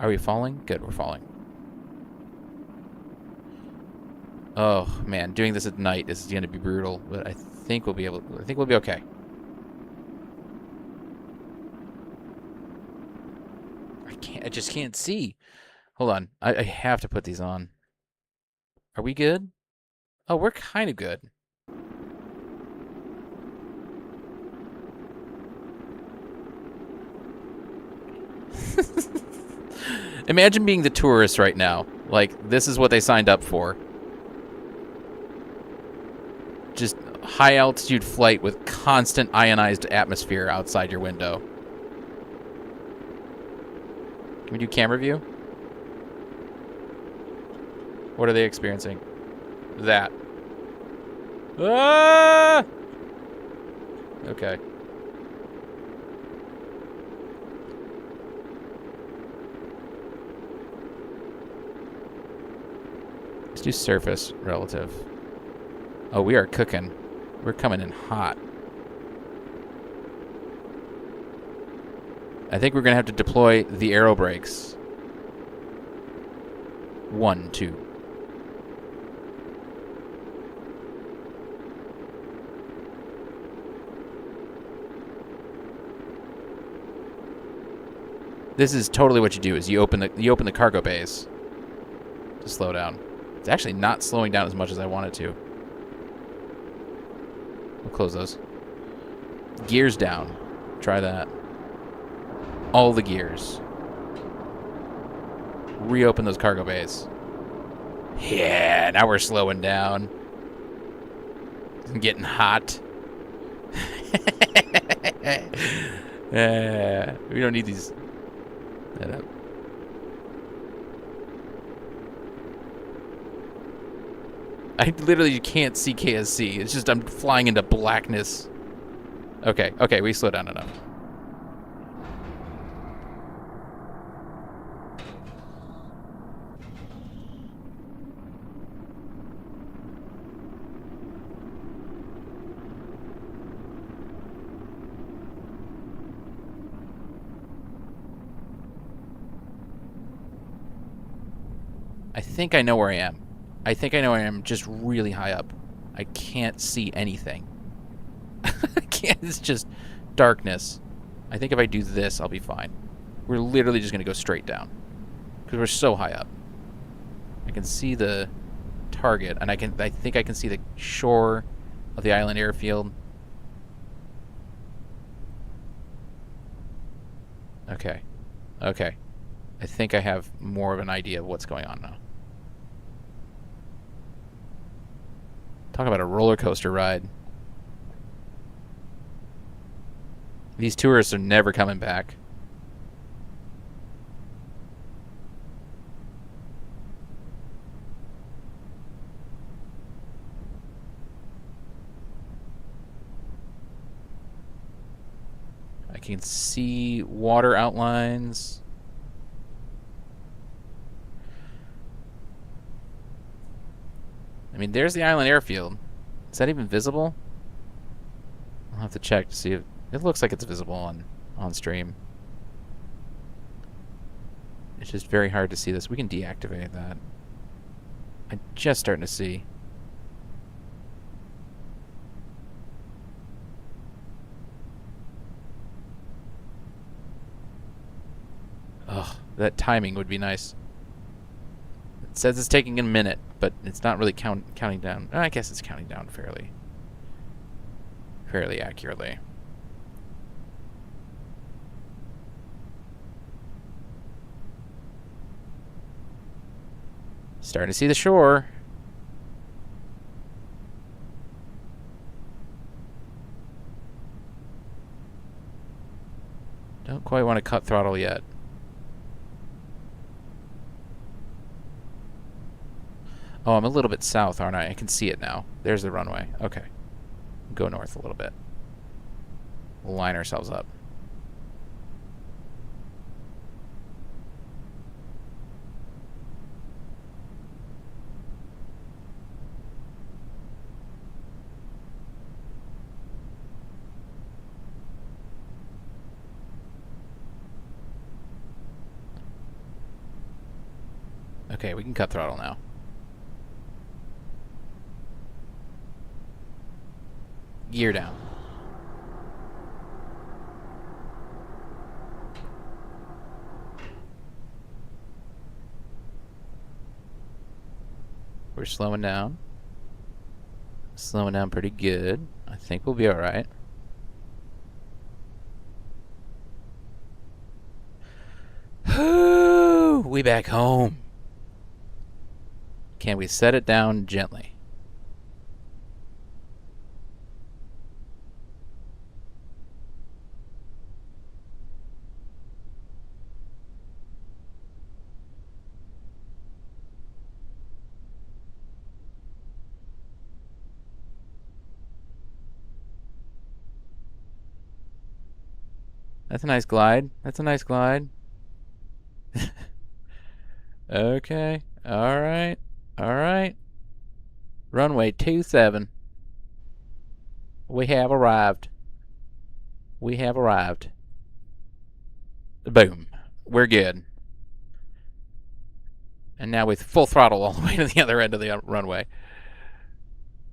Are we falling? Good, we're falling. Oh man, doing this at night is going to be brutal, but I think we'll be able. I think we'll be okay. I just can't see. Hold on, I have to put these on. Are we good? Oh, we're kind of good. Imagine being the tourist right now. Like, this is what they signed up for. Just high altitude flight with constant ionized atmosphere outside your window. Can we do camera view? What are they experiencing? That. Ah! Okay. Let's do surface relative. Oh, we are cooking. We're coming in hot. I think we're going to have to deploy the aero brakes. 1, 2. This is totally what you do, is you open the cargo bays to slow down. It's actually not slowing down as much as I want it to. We'll close those. Gears down. Try that. All the gears. Reopen those cargo bays. Yeah, now we're slowing down. It's getting hot. We don't need these. That up. I literally can't see KSC. It's just I'm flying into blackness. Okay, okay, we slow down enough. I think I know where I am. I think I know where I am, just really high up. I can't see anything. I can't, it's just darkness. I think if I do this, I'll be fine. We're literally just going to go straight down. Because we're so high up. I can see the target, and I think I can see the shore of the island airfield. Okay. Okay. I think I have more of an idea of what's going on now. Talk about a roller coaster ride. These tourists are never coming back. I can see water outlines. I mean, there's the island airfield. Is that even visible? I'll have to check to see if it looks like it's visible on stream. It's just very hard to see this. We can deactivate that. I'm just starting to see. Ugh, that timing would be nice. It says it's taking a minute, but it's not really counting down. I guess it's counting down fairly accurately. Starting to see the shore. Don't quite want to cut throttle yet. Oh, I'm a little bit south, aren't I? I can see it now. There's the runway. Okay. Go north a little bit. We'll line ourselves up. Okay, we can cut throttle now. Gear down. We're slowing down. Slowing down pretty good. I think we'll be alright. We back home. Can we set it down gently? That's a nice glide. That's a nice glide. Okay. Alright. Alright. Runway 27. We have arrived. We have arrived. Boom. We're good. And now with full throttle all the way to the other end of the runway.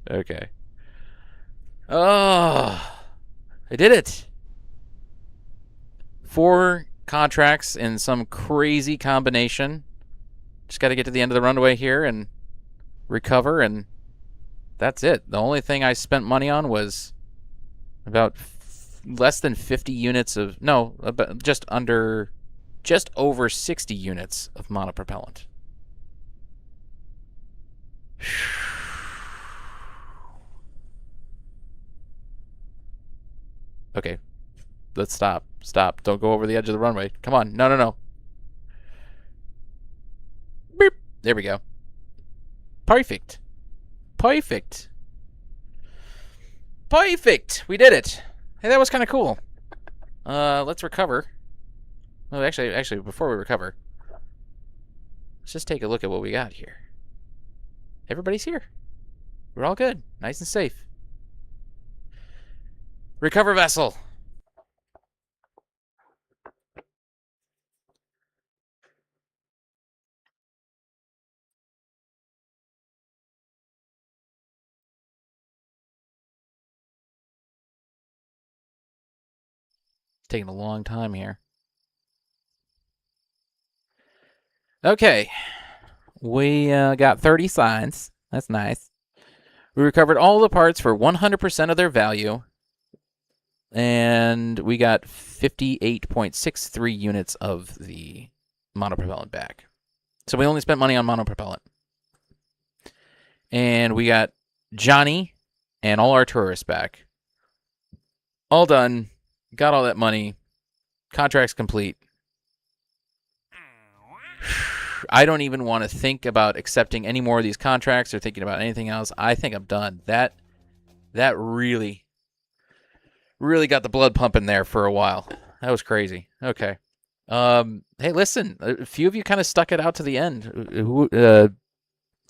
Okay. Oh, I did it. 4 contracts in some crazy combination. Just got to get to the end of the runway here and recover, and that's it. The only thing I spent money on was about less than 50 units of, no, about just over 60 units of monopropellant. Okay, let's stop. Stop. Don't go over the edge of the runway. Come on. No, no, no. Beep. There we go. Perfect. Perfect. Perfect. We did it. Hey, that was kind of cool. Let's recover. Oh, actually, before we recover, let's just take a look at what we got here. Everybody's here. We're all good. Nice and safe. Recover vessel. It's taking a long time here. Okay. We got 30 signs. That's nice. We recovered all the parts for 100% of their value. And we got 58.63 units of the monopropellant back. So we only spent money on monopropellant. And we got Johnny and all our tourists back. All done. Got all that money. Contract's complete. I don't even want to think about accepting any more of these contracts or thinking about anything else. I think I'm done. That really got the blood pumping there for a while. That was crazy. Okay. Hey, listen. A few of you kind of stuck it out to the end.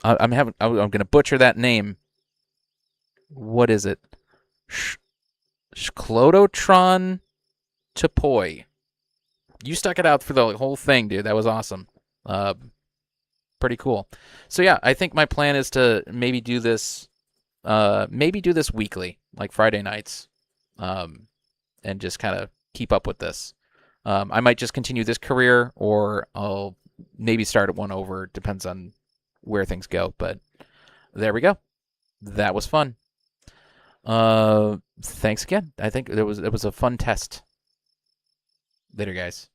I'm going to butcher that name. What is it? Shklodotron Topoi. You stuck it out for the whole thing, dude. That was awesome. Pretty cool. So yeah, I think my plan is to maybe do this weekly, like Friday nights, and just kind of keep up with this. I might just continue this career, or I'll maybe start one over. Depends on where things go. But there we go. That was fun. Thanks again. I think it was a fun test. Later, guys.